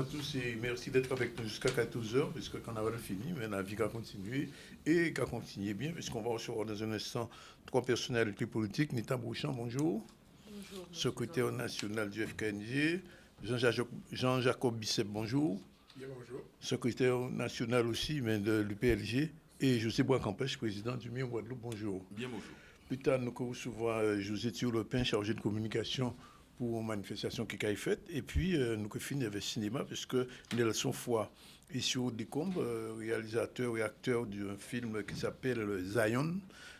tous et merci d'être avec nous jusqu'à 14h, puisque quand on a fini, mais la vie va continuer et va continuer bien, puisqu'on va recevoir dans un instant trois personnalités politiques. Nita Bouchan, bonjour. Bonjour, monsieur Secrétaire national du FKNG. Jean-Jacob Bissep, bonjour. Bien, bonjour. Secrétaire national aussi, mais de l'UPLG. Et José Bois-Campèche, président du MIR Guadeloupe, bonjour. Bien, bonjour. Plus tard, nous recevons José Thiolopin, chargé de communication pour une manifestation qui a été faite. Et puis, nous finissons avec le cinéma, puisque Nelson Foy est sur Decombe, réalisateur et acteur d'un film qui s'appelle Zion,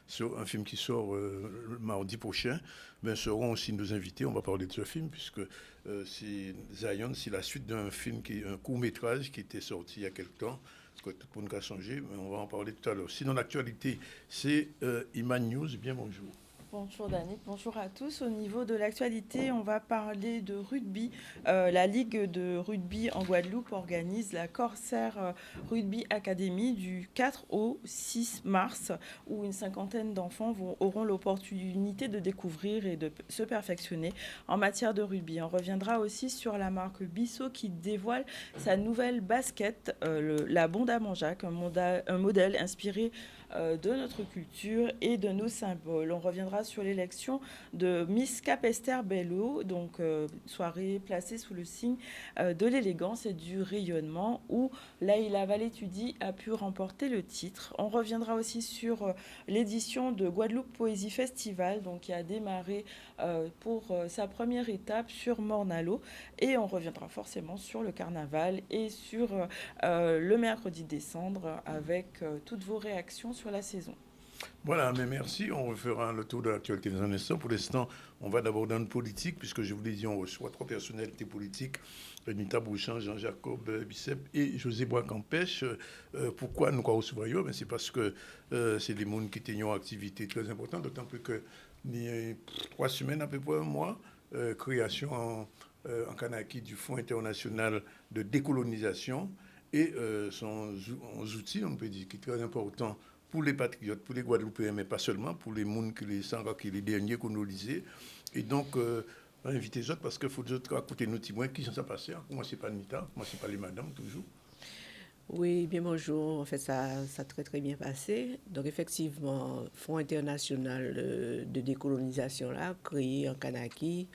sur un film qui sort le mardi prochain. Ben, seront aussi nos invités. On va parler de ce film, puisque Zion, c'est la suite d'un film, un court-métrage qui était sorti il y a quelque temps. Que tout le monde a changé, mais on va en parler tout à l'heure. Sinon, l'actualité, c'est Iman News. Bien, bonjour. Bonjour Danick, bonjour à tous. Au niveau de l'actualité, on va parler de rugby. La Ligue de rugby en Guadeloupe organise la Corsair Rugby Academy du 4 au 6 mars, où une cinquantaine d'enfants auront l'opportunité de découvrir et de se perfectionner en matière de rugby. On reviendra aussi sur la marque Bissot qui dévoile sa nouvelle basket, la Bonda Manjac, un modèle inspiré de notre culture et de nos symboles. On reviendra sur l'élection de Miss Capester Bello, donc soirée placée sous le signe de l'élégance et du rayonnement, où Laïla Valetudi a pu remporter le titre. On reviendra aussi sur l'édition de Guadeloupe Poésie Festival, donc qui a démarré pour sa première étape sur Mornalo, et on reviendra forcément sur le carnaval et sur le mercredi décembre avec toutes vos réactions sur la saison. Voilà, mais merci. On refera le tour de l'actualité dans un instant. Pour l'instant, on va d'abord dans le politique, puisque je vous l'ai dit, on reçoit trois personnalités politiques, Nita Bouchan, Jean-Jacob Bissep et José Bois-Campèche. Pourquoi nous recevons? C'est parce que c'est des gens qui ont une activité très importante, d'autant plus que il y a 3 semaines, à peu près un mois, création en Kanaki du Fonds international de décolonisation et son outil, on peut dire, qui est très important pour les patriotes, pour les Guadeloupéens, mais pas seulement, pour les gens qui les derniers colonisés. Et donc, on invite les autres parce qu'il faut écouter nos témoins qui sont passés. Comment c'est pas Nita, comment c'est pas les madames, toujours. Oui, bien bonjour. En fait, ça a très très bien passé. Donc effectivement, Fonds international de décolonisation là, créé en Kanaki,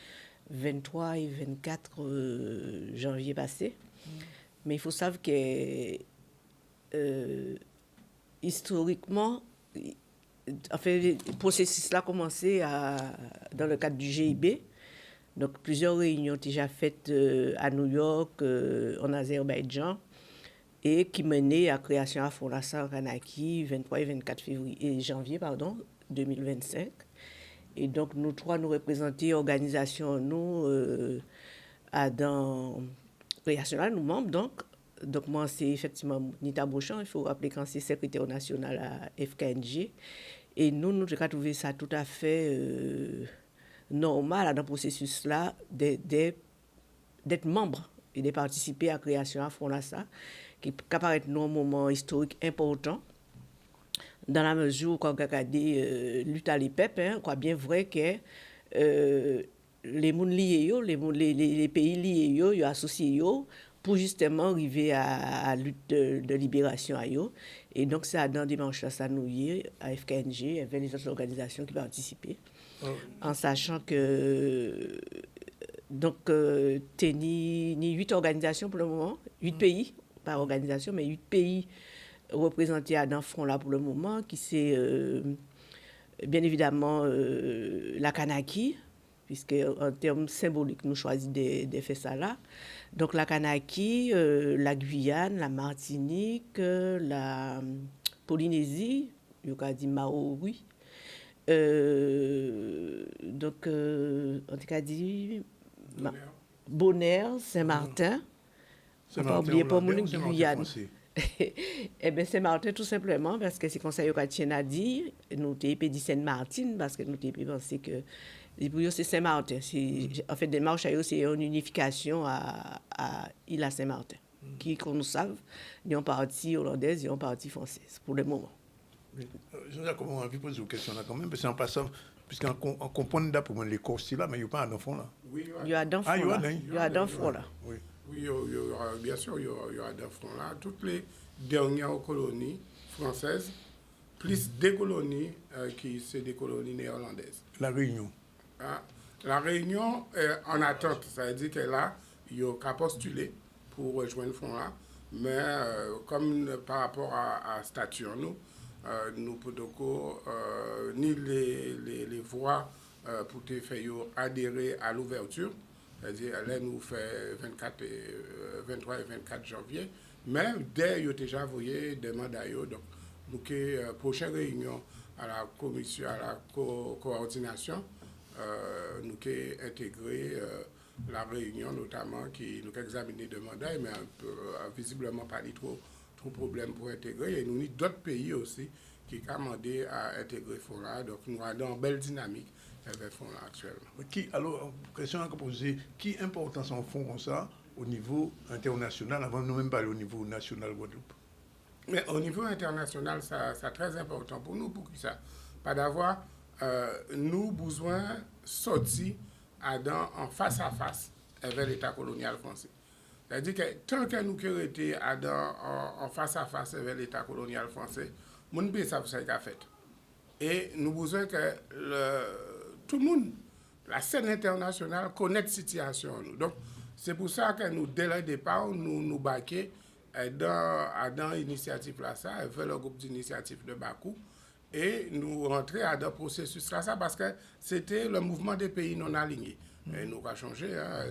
23 et 24 janvier passé. Mais il faut savoir que historiquement, en fait, le processus là a commencé dans le cadre du GIB. Donc plusieurs réunions déjà faites à New York, en Azerbaïdjan, et qui menaient à la création à Fondation Kanaki 23 et 24 janvier 2025. Et donc nous trois nous représentons organisation dans création là, nous membres donc moi c'est effectivement Nita Bouchan, il faut rappeler quand c'est secrétaire national à FKNG, et nous avons trouvé ça tout à fait normal dans le processus là d'être membre et de participer à la création à Fondation qui apparaît dans un moment historique important dans la mesure où quand on a dit lutte à l'IPEP, quoi bien vrai que les mondes liés, les pays liés, ils associés pour justement arriver à la lutte de libération à eux. Et donc c'est dans dimanche là ça nous y est à FKNG et avec les autres organisations qui participaient, en sachant que donc ni 8 organisations pour le moment, 8 pays par organisation, mais 8 pays représentés à dans front là pour le moment, qui c'est bien évidemment la Kanaki, puisque en termes symboliques nous choisissons de faire ça là. Donc la Kanaki, la Guyane, la Martinique, la Polynésie, il y a dit Maori, donc on a dit Bonaire, Saint-Martin. Pas oublier pas mon Guyane. Eh bien, Saint-Martin, tout simplement, parce que c'est comme ça que Tien a dit, nous avons dit Saint-Martin, parce que nous avons pensé que c'est Saint-Martin. En fait, démarche, c'est une unification à l'île à Saint-Martin, qui, comme nous savons, il y a une partie hollandaise et une partie française, pour le moment. Jean-Jacques, on a envie de poser une question là quand même, parce qu'en passant, puisqu'on comprend pour les courses là, mais il n'y a pas d'enfant là. Il y a d'enfants là. Il y a d'enfants là. Oui. Oui, bien sûr, il y aura dans front là. Toutes les dernières colonies françaises, plus des colonies qui sont des colonies néerlandaises. La Réunion. Hein. La Réunion est en attente, ça veut dire que là, il y a qu'à postuler pour rejoindre le front là. Mais comme par rapport à statut, nous pouvons ni les voies pour te faire adhérer à l'ouverture. C'est-à-dire, là, nous fait 23 et 24 janvier. Mais dès que déjà envoyé des mandats, donc, nous avons prochaine réunion à la commission, à la coordination, nous avons intégré la réunion, notamment, qui nous a examiné des mandats, mais visiblement pas trop problème pour intégrer. Et nous avons d'autres pays aussi qui ont demandé à intégrer FONLA. Donc, nous avons une belle dynamique avec FONLA actuellement. Alors, question à poser, qui importance en fond comme ça au niveau international, avant de nous même parler au niveau national Guadeloupe? Mais au niveau international, c'est très important pour nous, pour ça. Pas d'avoir, nous, besoin de sortir en face à face avec l'État colonial français. C'est-à-dire que tant que nous avons été en face à face avec l'État colonial français, mon pays, ça a fait. Et nous avons besoin que tout le monde, la scène internationale, connaisse la situation. Donc, c'est pour ça que nous, dès le départ, nous baquons dans l'initiative là, ça, avec le groupe d'initiative de Bakou, et nous rentrons dans le processus là, ça, parce que c'était le mouvement des pays non alignés. Et nous avons changé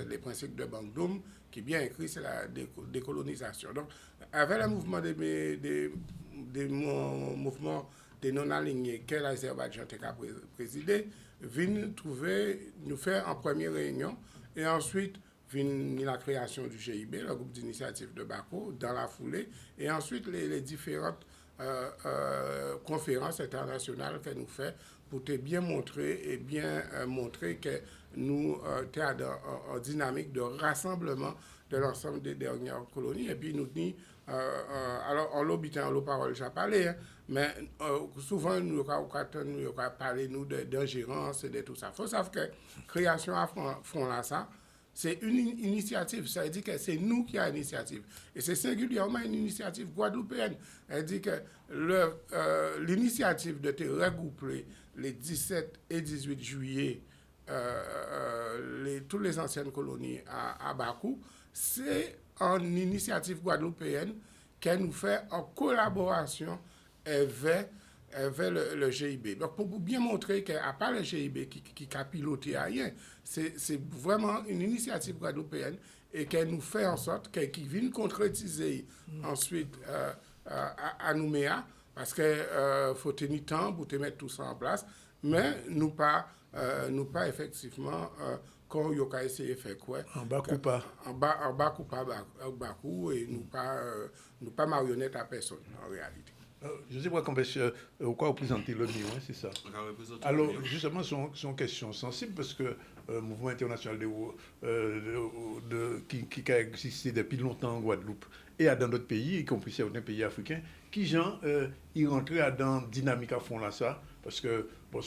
les principes de Bandung, qui bien écrit, c'est la décolonisation. Donc, avec le mouvement des mouvements des non-alignés que l'Azerbaïdjan a présidé, nous faire en première réunion, et ensuite, la création du GIB, le groupe d'initiative de Bakou, dans la foulée, et ensuite les différentes conférences internationales que nous faisons pour te bien montrer que nous sommes en dynamique de rassemblement de l'ensemble des dernières colonies. Et puis nous disons, alors on l'a parole, j'ai parlé, hein, mais souvent nous avons parlé d'ingérence et de tout ça. Il faut savoir que création à front là, ça, c'est une initiative, ça veut dire que c'est nous qui avons l'initiative. Et c'est singulièrement une initiative guadeloupéenne. Elle dit que l'initiative de te regrouper les 17 et 18 juillet, toutes les anciennes colonies à Bakou, c'est une initiative guadeloupéenne qu'elle nous fait en collaboration avec le GIB. Donc, pour bien montrer qu'à part le GIB qui a piloté rien, c'est vraiment une initiative guadeloupéenne et qu'elle nous fait en sorte qu'elle vienne concrétiser ensuite à Nouméa, parce qu'il faut tenir temps pour te mettre tout ça en place, mais nous pas effectivement quand il y a essayé de faire quoi en Bakou pas Bakou et nous pas marionnette à personne en réalité. Je sais pas pourquoi vous présentez le MIO, c'est ça. Alors, justement, c'est une question sensible parce que le mouvement international qui a existé depuis longtemps en Guadeloupe et dans d'autres pays, y compris certains pays africains, qui, genre, y rentraient dans la dynamique à fond là, ça, parce que, bon,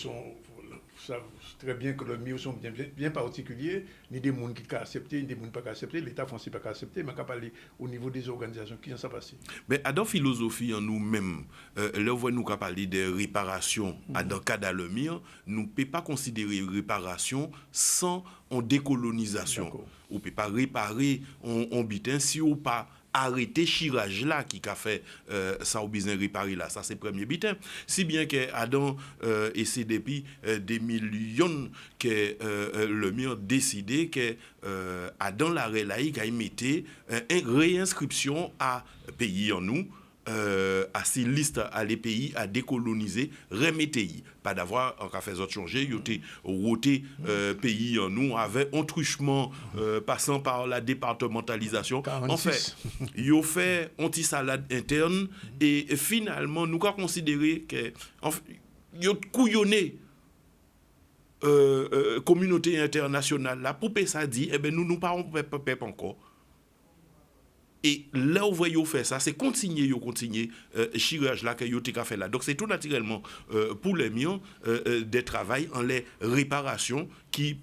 savent très bien que le milieu sont bien particuliers, ni des gens qui peuvent accepter, ni des gens qui ne peuvent pas accepter, l'État français ne peut pas accepter, mais qu'à parler au niveau des organisations, qui en ça passé. Mais à dans philosophie en nous-mêmes, là où nous parler de réparation, dans le cas d'Allemire, nous ne pouvons pas considérer réparation sans en décolonisation. On ne peut pas réparer en bitin si on pas arrêter chirage là qui a fait ça au besoin réparer là, ça c'est premier bitin, si bien que Adam et c'est depuis des millions que le mur décidé que Adam la laïque a émetté une réinscription à pays en nous, à ces listes à les pays à décoloniser, remettez pas d'avoir en fait autres changer, il était roté pays en nous avec un truchement passant par la départementalisation. 46. En fait, il a fait anti-salade interne et finalement nous avons considéré que il a couillonné communauté internationale là pour ça dit eh ben nous pas encore. Et là où vous faire ça, c'est continuer chirage là que vous avez fait là. Donc c'est tout naturellement pour les miens des travail en les réparations qui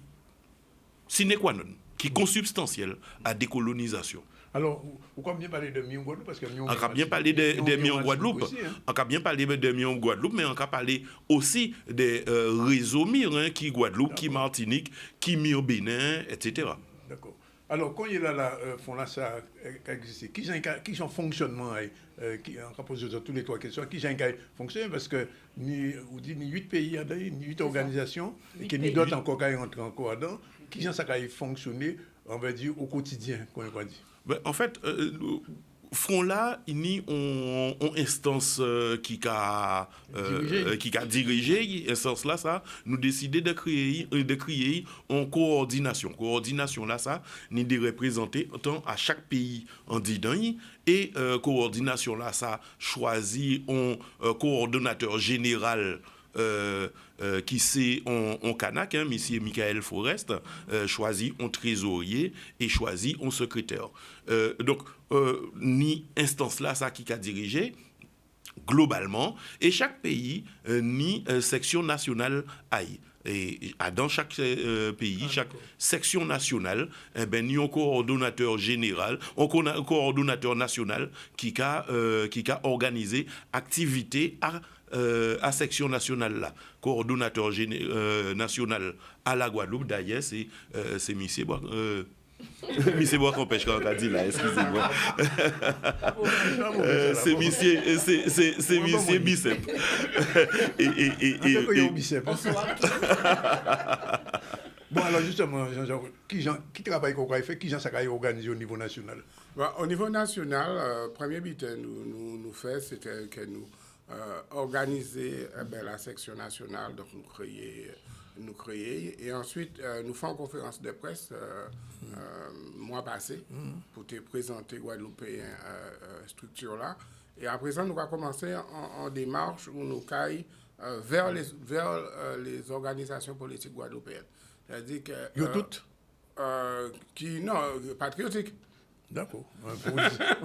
sine qua non, qui est consubstantielle à la décolonisation. Alors, pourquoi bien parler de Mion Guadeloupe parce que On a bien parlé de Mion Guadeloupe, aussi, hein. on a bien parlé de Mion Guadeloupe, mais on a parlé aussi des réseaux Mir, qui Guadeloupe, qui Martinique, qui Mir Bénin, etc. D'accord. Alors, quand il y a là, font là, ça existe. Qui est en fonctionnement, qui en posé tous les trois questions, qui est fonctionné parce que ni 8 pays, ni 8 organisations, et que ni d'autres encore qui entrent encore dedans, qui ça a fonctionné, on va dire, au quotidien, qu'on va dire. Ben, en fait, front là, il y a une instance qui a dirigé, instance là, ça, nous décider de créer une coordination. Coordination là, ça, nous de représenter tant à chaque pays en disant et coordination là, ça choisit un coordonnateur général. Qui c'est en Kanak, hein, M. Michael Forest, choisit un trésorier et choisit un secrétaire. Donc, ni instance là, ça qui a dirigé globalement, et chaque pays, ni section nationale aille. Et dans chaque pays, chaque section nationale, il y a un coordonnateur général, un coordonnateur national qui a organisé activité à section nationale là, coordonnateur national à la Guadeloupe. D'ailleurs, c'est Monsieur Bois. Monsieur Bois Campèche quand on a dit là, excusez-moi. C'est Monsieur Bicep. Bicep. Bon, alors justement, qui travaille qu'on fait, qui ça a organisé au niveau national? Bon, au niveau national, premier but nous fait, c'était que nous organiser la section nationale, donc nous créer et ensuite nous faisons une conférence de presse mois passé pour te présenter Guadeloupéen structure là et à présent nous allons commencer en démarche où nous caillons vers les organisations politiques guadeloupéennes, c'est-à-dire que toutes qui non patriotiques. D'accord.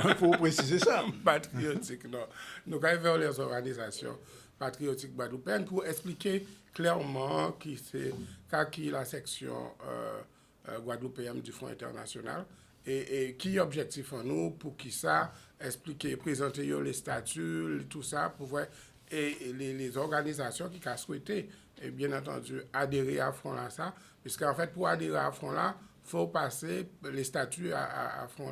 Il faut préciser ça. Patriotique, non. Nous allons vers les organisations patriotiques guadeloupéennes pour expliquer clairement qui est la section guadeloupéenne du Fonds international et qui est l'objectif en nous pour qui ça, expliquer, présenter les statuts, tout ça, pour voir et les organisations qui ont souhaité, et bien entendu, adhérer à Front là, ça, puisqu'en fait, pour adhérer à Front là, il faut passer, les statuts à Front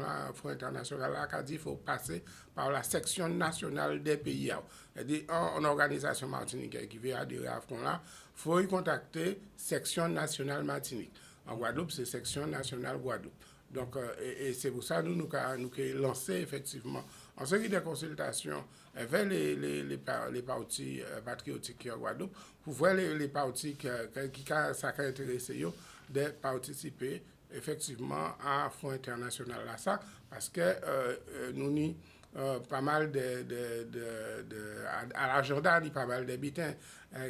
international, là, il faut passer par la section nationale des pays. C'est-à-dire, en organisation martiniquaise qui veut adhérer à Front là, il faut y contacter section nationale Martinique. En Guadeloupe, c'est section nationale Guadeloupe. Donc, et c'est pour ça que nous avons lancé effectivement, en ce qui est des consultations vers les partis patriotiques qui sont en Guadeloupe, pour voir les partis qui ça a intéressé de participer effectivement à Fonds international là ça parce que nous pas mal à l'agenda il y a pas mal de bitins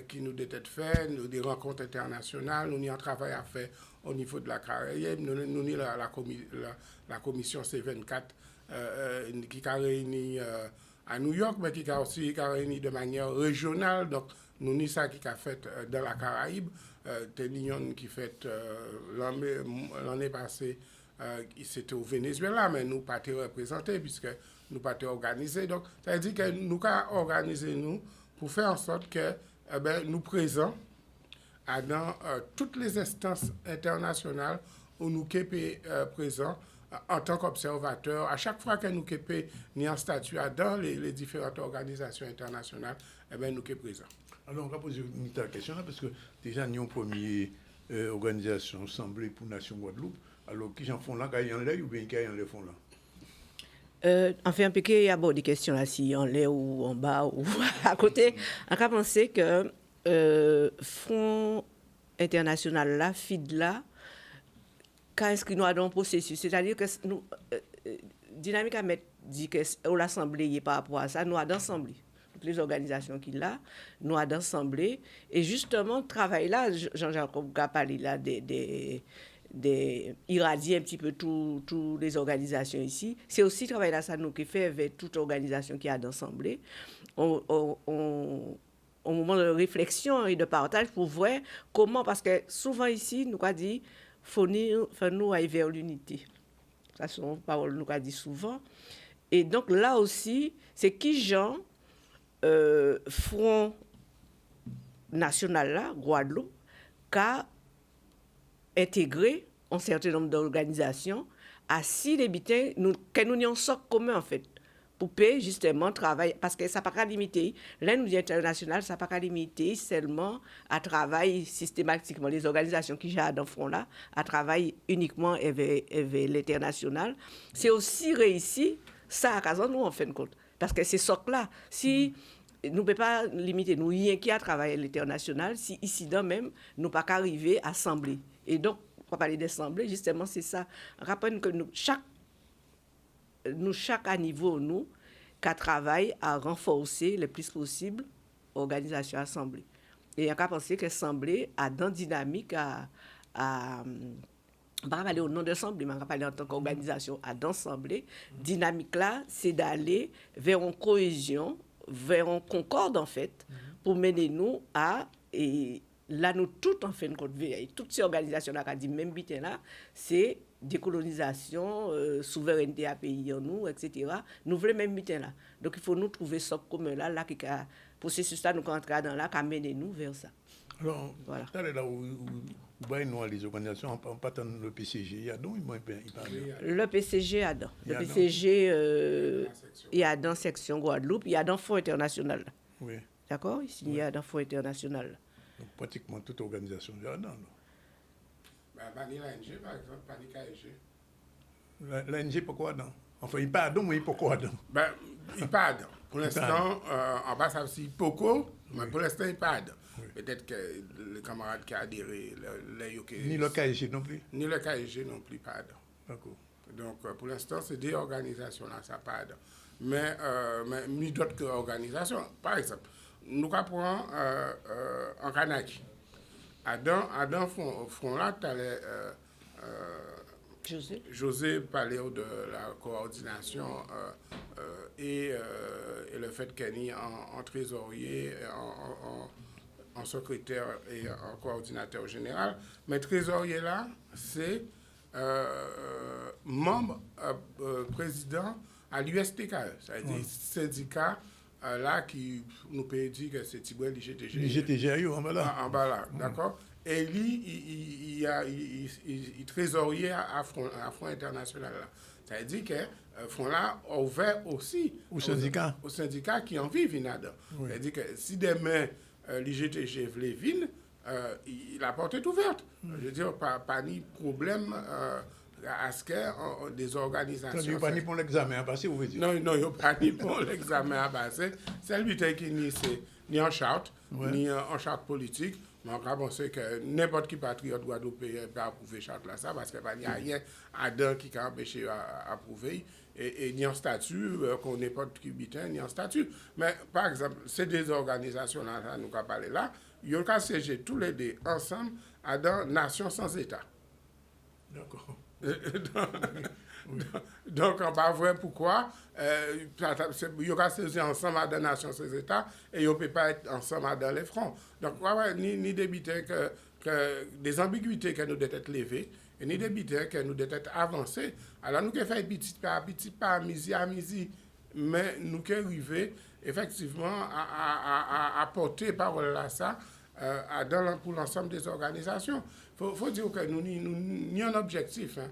qui nous étaient faits, des rencontres internationales, nous avons un travail à faire au niveau de la Caraïbe, nous avons la commission C24 qui a réuni à New York, mais qui a aussi réuni de manière régionale, donc nous avons ça qui a fait dans la Caraïbe. Télignon qui fait l'année passée, c'était au Venezuela, mais nous pas été représentés puisque nous pas été organisés. Donc, ça veut dire que nous avons organisé nous pour faire en sorte que nous présents dans toutes les instances internationales où nous sommes présents en tant qu'observateurs. À chaque fois que nous sommes en statut dans les différentes organisations internationales, nous sommes présents. Alors, on va poser une question là, parce que déjà, nous avons une première organisation assemblée pour Nation Guadeloupe. Alors, qui j'en font là, quand il y en a ou bien quand il y en a font là? Enfin, il y a des questions là, si en l'air ou en bas ou à côté. On a pensé que Front international là, FID là, quand est-ce qu'il nous a dans le processus? C'est-à-dire que nous, Dynamique a dit que l'Assemblée par rapport à ça, nous avons d'Assemblée. Les organisations qu'il a, nous avons d'assemblée. Et justement, le travail là, Jean-Jacques a parlé là, irradier un petit peu toutes les organisations ici. C'est aussi le travail là, ça nous qui fait avec toute organisation qui a d'assemblée. Au moment de réflexion et de partage pour voir comment, parce que souvent ici, nous avons dit, faut nous aller vers l'unité. Ça, c'est une parole nous a dit souvent. Et donc là aussi, c'est qui Jean, Front National là, Guadeloupe, qui a intégré un certain nombre d'organisations à si les bitins, que nous ayons un socle commun en fait, pour payer justement travail, parce que ça ne peut pas limiter, l'UNIT international, ça ne peut pas limiter seulement à travailler systématiquement, les organisations qui gèrent dans le front là, à travailler uniquement avec l'international. C'est aussi réussi, ça à raison nous en fin de compte, parce que c'est socle là, si nous ne pouvons pas limiter, nous rien qui a travaillé à l'international, si ici dans même, nous ne pouvons pas arriver à assembler. Et donc, pour parler d'assemblée, justement, c'est ça. Rappelez que chaque à niveau, nous, qu'à travailler à renforcer le plus possible l'organisation assemblée. Et on a pensé que l'assemblée a dans dynamique à on va parler au nom de l'assemblée, mais on va parler en tant qu'organisation à d'assemblée. Dynamique là, c'est d'aller vers une cohésion, vers une concorde en fait, pour mener nous à et là, nous, tout en fin de compte, toutes ces organisations-là, qui dit même bitin là, c'est décolonisation, souveraineté à pays en nous, etc. Nous voulons même bitin là. Donc, il faut nous trouver ce commun-là, qui a processus là, nous entrons dans là, qui amène nous vers ça. Alors, voilà. Là où nous, les organisations, on pas tant le PCG, il y a donc, le PCG a dans. Le PCG, il y a dans section Guadeloupe, il y a dans Fonds international. Oui. D'accord? Ici, il y a dans Fonds international. Donc, pratiquement toute organisation est là-dedans. Pas ni l'ANG, par exemple, pas ni KSG. L'ANG, pourquoi dedans? Enfin, il pas dedans, mais pourquoi dedans? Il pas dedans. Pour l'instant, en bas, ça aussi beaucoup, mais pour l'instant, il pas dedans. Oui. Peut-être que les camarades qui ont adhéré, ni le KSG non plus? Ni le KSG non plus, pas dedans. D'accord. Donc, pour l'instant, c'est des organisations-là, ça pas dedans. Mais ni d'autres organisations. Par exemple, nous apprenons en Kanaki. Dans front là, tu as José parlait de la coordination et le fait qu'elle est en trésorier, en secrétaire et en coordinateur général. Mais trésorier là, c'est membre président à l'USTKE, c'est-à-dire syndicat là qui nous peut dire que c'est Tiboué l'IGTG. L'IGTG en bas là. En bas là, d'accord. Et lui, il trésorier à Front International là. C'est-à-dire que Front là a ouvert aussi au syndicat qui en vivent là-dedans. Oui. C'est-à-dire que si demain l'IGTG veut venir, la porte est ouverte. Je veux dire, pas ni problème à ce que des organisations... Il n'y a pas ni pour l'examen à passer, vous voulez dire? Non, il n'y a pas ni pour l'examen à passer. C'est lui qui ni en charte, ni en charte politique. Mais on pense que n'importe qui patriote guadeloupéen peut approuver charte là, ça, parce qu'il n'y a rien à dedans qui a empêché à approuver. Et ni en statut, qu'on n'est pas de cubitain, ni en statut. Mais par exemple, ces deux organisations-là, nous avons parlé là, ils ont siégé tous les deux ensemble à dans Nations sans État. D'accord. Donc, on va voir pourquoi ils ont siégé ensemble à dans Nations sans État et ils ne peuvent pas être ensemble dans les fronts. Donc, ni débiter que des ambiguïtés que nous devons être levées, et ni des bidets que nous devons être avancés. Alors, nous devons faire petit par midi à midi, mais nous devons arriver effectivement à porter parole à ça pour l'ensemble des organisations. Il faut dire que nous avons un objectif. Hein.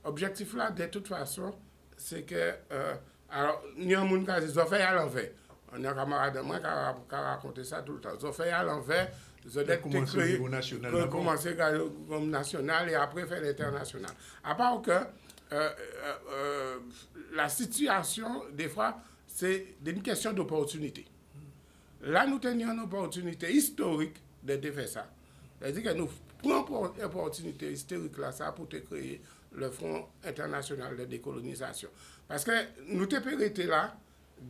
L'objectif là, de toute façon, c'est que. Alors, nous avons un monde qui a dit qu'ils ont fait à l'envers. On a un camarade de moi qui a raconté ça tout le temps. Ils ont fait à l'envers. Ils ont commencé au niveau national. Commencer au national et après faire l'international. À part que la situation, des fois, c'est une question d'opportunité. Là, nous tenions une opportunité historique de faire ça. C'est-à-dire que nous prenons une opportunité historique là, ça, pour créer le Front international de décolonisation. Parce que nous t'avons été là,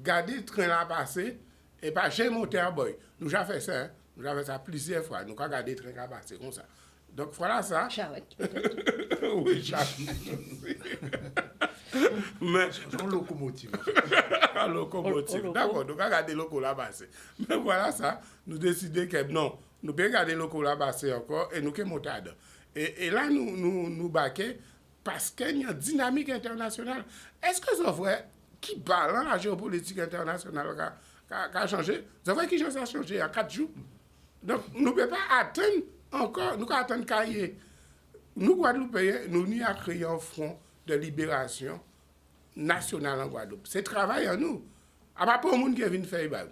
garder le train là passer, et pas chez monter à boy. Nous avons fait ça, hein? Nous avons fait ça plusieurs fois. Nous avons gardé le train là passer comme ça. Donc voilà ça. Charrette. Oui, charrette. Mais c'est une locomotive. Une locomotive. D'accord, nous avons gardé le locaux là passer. Mais voilà ça, nous décidons que non, nous pouvons garder le locaux là passer encore et nous pouvons monter à dedans. Et là, nous baquons parce qu'il y a une dynamique internationale. Est-ce que c'est vrai qui balance la géopolitique internationale qui a changé? C'est vrai que ça a changé en 4 jours. Donc, nous ne pouvons pas attendre encore, nous pouvons attendre qu'il nous, Guadeloupéens, nous n'y a créé un front de libération nationale en Guadeloupe. C'est travail en nous. À part pour le monde qui vient faire ça.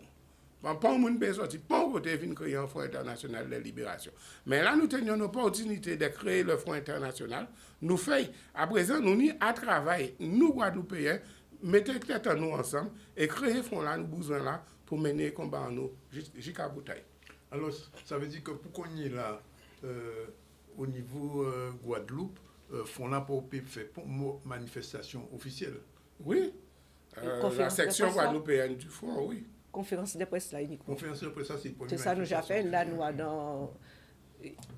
Pas un monde qui est sorti, pas un côté vient créer un front international de libération. Mais là, nous tenions l'opportunité de créer le front international. Nous faisons, à présent, nous n'y à travail, nous, Guadeloupéens, mettez tête à nous ensemble et créer front là, nous besoin là, pour mener le combat en nous jusqu'à bouteille. Alors, ça veut dire que pour qu'on y est là, au niveau Guadeloupe, font là pour faire une manifestation officielle. Oui. La section guadeloupéenne du front, oui. Conférence de presse là uniquement. Conférence de presse, ça c'est pour C'est ça nous appelle là nous avons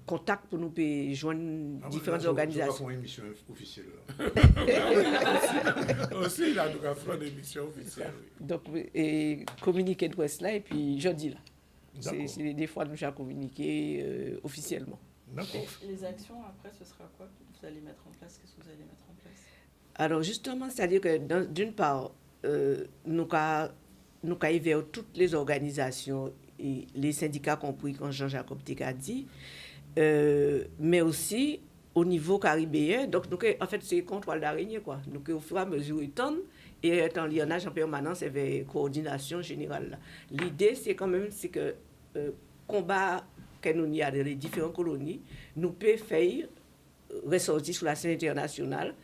contact pour nous joindre différentes organisations. Une émission officielle. Aussi là nous avons fait une émission officielle. Oui. Donc et communiquer de presse là et puis jeudi là. C'est des fois nous avons communiqué officiellement. D'accord. Les actions après ce sera quoi que vous allez mettre en place? Qu'est-ce que vous allez mettre en place? Alors justement, c'est-à-dire que d'une part nous avons vers toutes les organisations et les syndicats compris quand Jean-Jacob Teka dit, mais aussi au niveau caribéen. Donc, en fait, c'est contrôle d'araignée, quoi. Donc, au fur et à mesure, étendre et être en lionnage en permanence avec coordination générale. L'idée, c'est quand même que combat que nous y a dans les différentes colonies, nous peut faire ressortir sur la scène internationale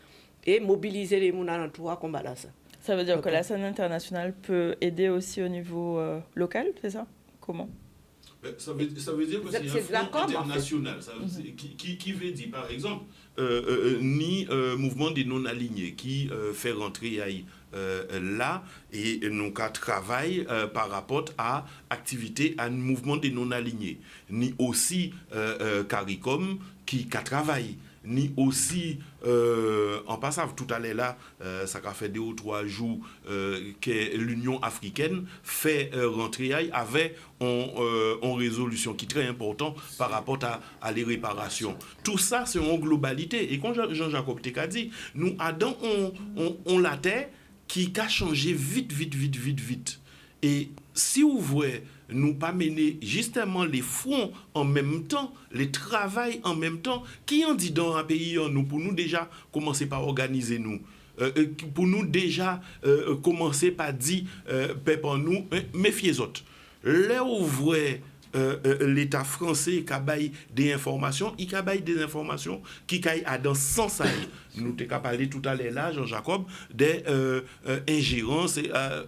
et mobiliser les gens dans trois combats là. Ça veut dire que la scène internationale peut aider aussi au niveau local, c'est ça? Comment? Ça veut dire que c'est un front international. Qui veut dire, par exemple, ni mouvement des non-alignés qui fait rentrer là et nous travaille par rapport à activité à mouvement des non-alignés. Ni aussi CARICOM qui travaille. Ni aussi, en passant tout à l'heure là, ça a fait 2 ou 3 jours que l'Union africaine fait rentrer avec en résolution qui est très important par rapport à les réparations. Tout ça, c'est en globalité. Et quand Jean-Jacob Teka dit, nous avons on la terre qui a changé vite. Et si vous voyez, nous pas mener justement les fronts en même temps, les travails en même temps, qui en dit dans un pays, nous, pour nous déjà commencer par organiser nous. Pour nous déjà commencer par dire, peuple nous, méfiez-vous. Là où vous voyez l'État français qui a des informations, il a des informations qui a dans ce sens. Nous t'ai parlé tout à l'heure là, Jean-Jacob, des ingérences,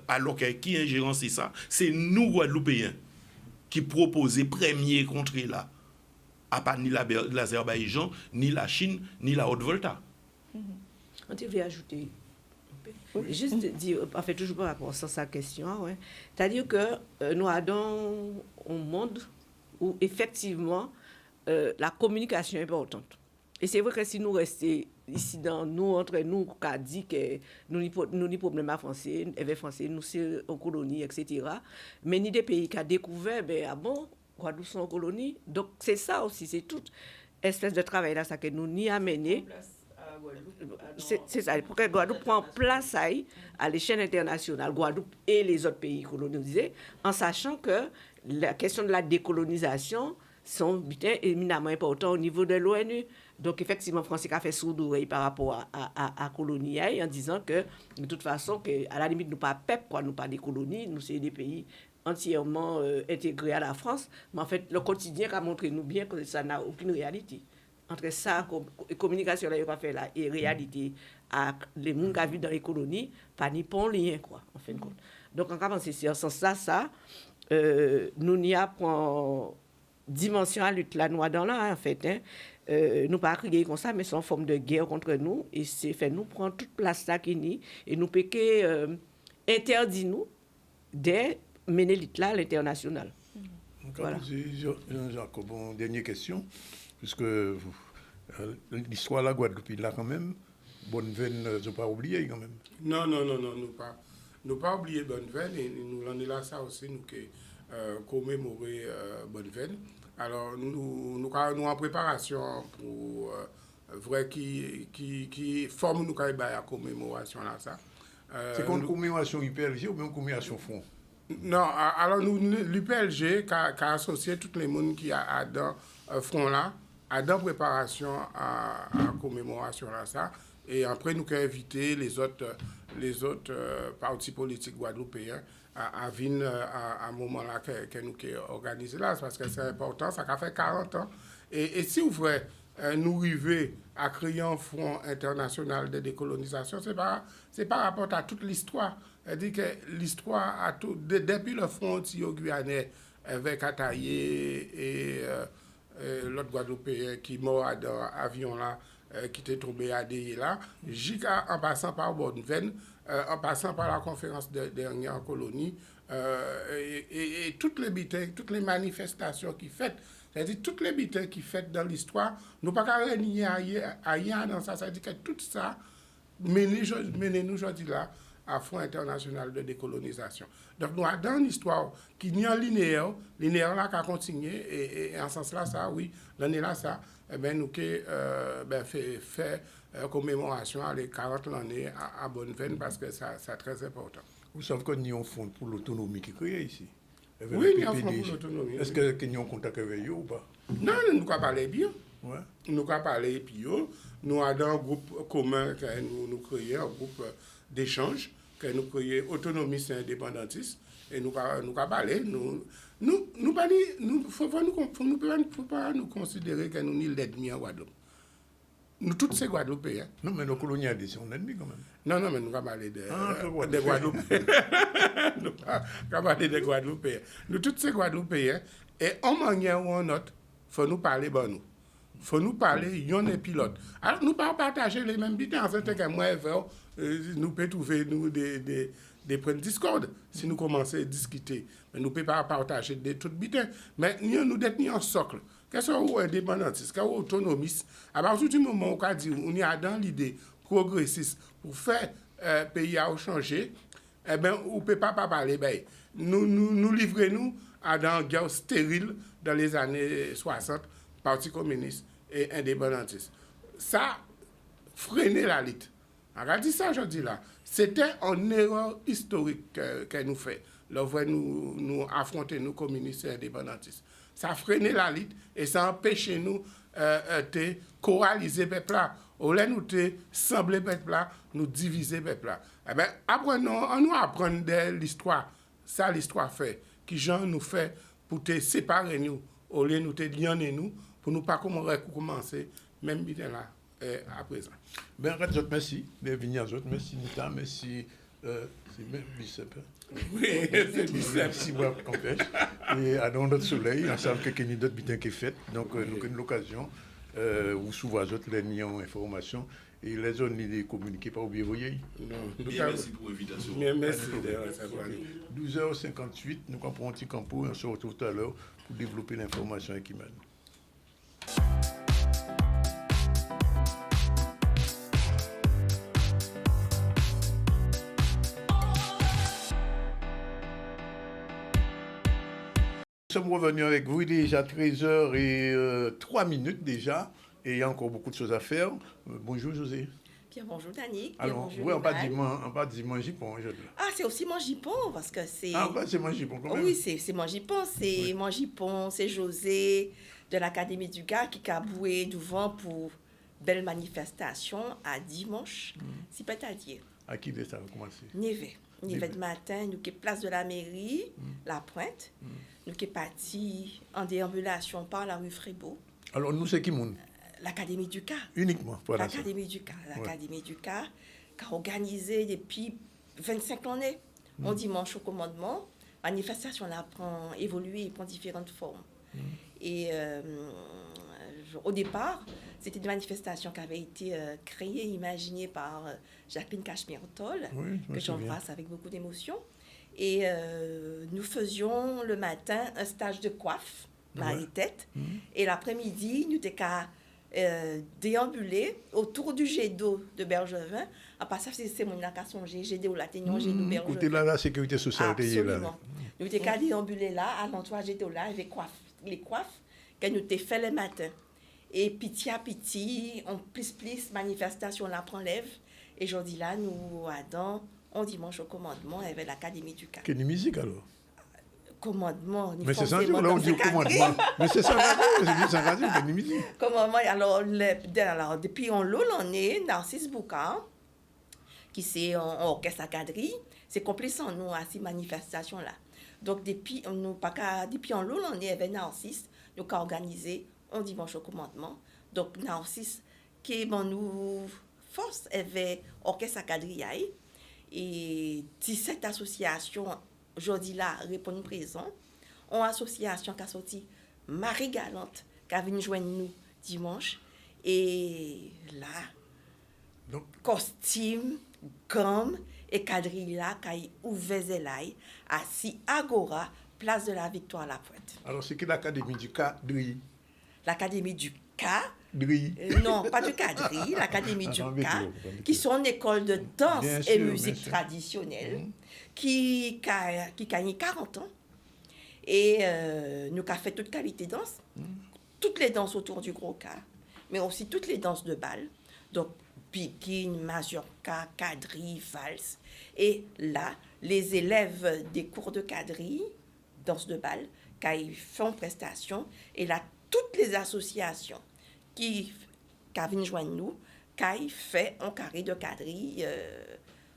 alors qui ingérence c'est ça? C'est nous, Guadeloupéens, qui proposaient premier contre là. À part ni l'Azerbaïdjan, ni la Chine, ni la Haute-Volta. On devrait ajouter. Juste dire, en fait, toujours par rapport à sa question, ouais. C'est-à-dire que nous avons un monde où effectivement la communication est importante. Et c'est vrai que si nous restons ici entre nous, qui a dit que nous ni problème à français, nous sommes en colonie, etc. Mais ni des pays qui ont découvert, Guadeloupe sont en colonie. Donc c'est ça aussi, c'est toute espèce de travail là, ça que nous n'y amené. C'est ça, pour que Guadeloupe prenne place à l'échelle internationale, Guadeloupe et les autres pays colonisés, en sachant que la question de la décolonisation sont éminemment importants au niveau de l'ONU. Donc, effectivement, France a fait sourd d'oreille par rapport à colonie en disant que, de toute façon, à la limite, nous pas peuple, quoi, nous pas des colonies, nous sommes des pays entièrement intégrés à la France. Mais en fait, le quotidien a montré nous bien que ça n'a aucune réalité. Entre ça, communication là, il va faire là, et réalité, à les gens qui vivent dans les colonies, pas ni bon lien, quoi, en fin de compte. Donc, en cas, c'est en sens ça, nous n'y a pour dimension à lutte la noix dans là, en fait, hein. Nous pas crier comme ça, mais c'est en forme de guerre contre nous, et c'est fait nous prendre toute place là qui ni, et nous péquer interdit nous de mener lutte là à l'international. Voilà. Jean-Jacob, dernière question. Puisque l'histoire de la Guadeloupe, là quand même, Bonneveine, je n'ai pas oublié quand même. Non, nous pas oublié Bonneveine, et nous en est là ça aussi, nous que commémorer Bonneveine. Alors, nous en préparation pour vrai qui forme nous la commémoration là ça. C'est une commémoration IPLG ou bien une commémoration fond? Non, alors l'UPLG qui a associé tous les monde qui a dans front là, a dans préparation à commémoration là ça. Et après nous avons invité les autres partis politiques guadeloupéens à venir à un moment là que nous avons organisé là, parce que c'est important, ça a fait 40 ans. Et si vous voulez nous arriver à créer un front international de décolonisation, c'est par rapport à toute l'histoire. C'est-à-dire que l'histoire, depuis le front guyanais avec Ataillé et l'autre Guadeloupéen qui mort dans l'avion là, qui était tombé à Déé là, jusqu'à en passant par Bonneveine, en passant par la conférence de dernière colonie, et toutes les manifestations qui faites, c'est-à-dire toutes les bitailles qui faites dans l'histoire, nous ne pouvons pas renier ailleurs dans ça. C'est-à-dire que tout ça menez nous aujourd'hui là à Front international de décolonisation. Donc nous avons dans l'histoire qui n'y a un linéaire là qui a continué, et en ce sens-là, ça, oui, l'année là, ça, eh ben, nous avons fait commémoration à les 40 l'année à Bonneveine parce que c'est très important. Vous savez qu'il y a un fonds pour l'autonomie qui est créé ici? Oui, il y a un fonds pour l'autonomie. Est-ce qu'il y a un contact avec eux ou pas? Non, nous avons parlé bien. Ouais. Nous avons parlé bio. Nous avons un groupe commun que nous créons, un groupe d'échange que nous créons, autonomistes et indépendantistes. Et nous avons parlé. Faut pas nous considérer que nous sommes l'ennemi en Guadeloupe. Nous tous ces Guadeloupéens. Non, mais nos colonialistes sont ennemis quand même. Non, mais nous avons parlé des Guadeloupéens. Nous avons parlé des Guadeloupéens. Nous tous ces Guadeloupéens, et en manière ou en autre, il faut nous parler bon nous. Il faut nous parler, yon et pilote. Alors, nous ne pouvons pas partager les mêmes bidons. En fait, que moi, nous pouvons trouver nous, des points de discorde si nous commençons à discuter. Mais nous ne pouvons pas partager tout bidons. Mais nous détenons un socle. Qu'est-ce que c'est indépendantiste, qu'est-ce que c'est autonomiste? À partir du moment où on y a dans l'idée progressiste pour faire le pays à changer, eh bien, on ne peut pas parler. Ben, nous livrons à dans une guerre stérile dans les années 60, Parti communiste et indépendantiste. Ça freinait la lutte. On dit ça, je dis là. C'était une erreur historique que nous fait. Là, nous affronter nous communistes et indépendantistes. Ça freinait la lutte et ça empêchait nous de coaliser le peuple là. Au lieu nous de sembler peuple là, nous diviser peuple là. Eh bien, nous apprenons de l'histoire. Ça, l'histoire fait. Qui gens nous fait pour te séparer nous. Au lieu de nous te lier nous, pour nous pas commencer, même bien là, à présent. Ben, merci. Bienvenue à vous. Merci, Nita. Merci. C'est même Bicep. Oui, c'est Bicep. Merci, moi, et à dans notre soleil, on sait qu'il y a d'autres bitins qui sont faits. Donc, nous avons l'occasion, vous souvent, autres les nions informations. Et les zones de communiquer, pas oublier, vous voyez. Merci pour l'invitation. Merci. 12h58, nous comprenons un petit campo et on se retrouve tout à l'heure pour développer l'information avec Iman. Nous sommes revenus avec vous, il est déjà 13h03 déjà, et il y a encore beaucoup de choses à faire. Bonjour José. Bien, bonjour Danick. Alors, oui, on va dire Mangipon aujourd'hui. Ah, c'est aussi Mangipon, parce que c'est... Ah, bah, c'est Mangipon quand même. Oui, c'est Mangipon, c'est Mangipon, c'est José de l'Académie du Gars qui a boué devant pour belle manifestation à dimanche, c'est pas à dire. À qui ça va commencer? Neve de matin, nous qui place de la mairie, la Pointe, nous qui parti en déambulation par la rue Frébeau. Alors, nous, c'est qui monde? L'Académie du Cas. Uniquement, voilà. L'Académie du Cas. L'Académie du Cas qui a organisé depuis 25 années, on dimanche au commandement. Manifestation là prend évolué, prend différentes formes. Et au départ, c'était une manifestation qui avait été créée, imaginée par Jacqueline Cachemire-Toll, que j'embrasse avec beaucoup d'émotion. Et nous faisions le matin un stage de coiffe, Marie-Tête, et l'après-midi, nous étions déambuler autour du jet d'eau de Bergevin. À part ça, c'est mon cas songé, jet d'eau là, jet d'eau Bergevin. Côté là, la sécurité sociale, Absolument. Nous étions qu'à déambuler là, à l'entour jet d'eau là, avec les coiffes que nous t'ai fait le matin. Et petit à petit, on plus manifestation là prend lève. Et aujourd'hui là, nous Adam, on dimanche au commandement avec l'Académie du CA. Quelle musique alors? Commandement. Mais c'est ça, là on dit commandement. Mais c'est ça, c'est ça, c'est une musique. Commandement, alors depuis on l'année, Narcisse Bouka, qui c'est en orchestre à quadrille, c'est complice en nous à ces manifestations là. Donc depuis en l'année avec Narcisse, nous avons organisé un dimanche au commandement. Donc Narcisse qui est nous force avait orchestre à quadrille et 17 associations aujourd'hui là répondent présent. On association qui a sorti Marie Galante qui a venu joindre nous dimanche et là donc costume, gomme et quadrille là qui a ouvert Zelaï assis Agora place de la Victoire à la Pointe. Alors c'est que l'Académie du quadrille. L'Académie du Non, pas du quadrille, l'Académie du qui sont une école de danse et musique traditionnelle qui a 40 ans. Et nous avons fait toute qualité de danse, toutes les danses autour du gros cas, mais aussi toutes les danses de bal, donc piquin, mazurka, quadrille, valse. Et là, les élèves des cours de quadrille, danse de bal, qui font prestation, et là, toutes les associations qui viennent joindre nous, qui fait un carré de quadrille,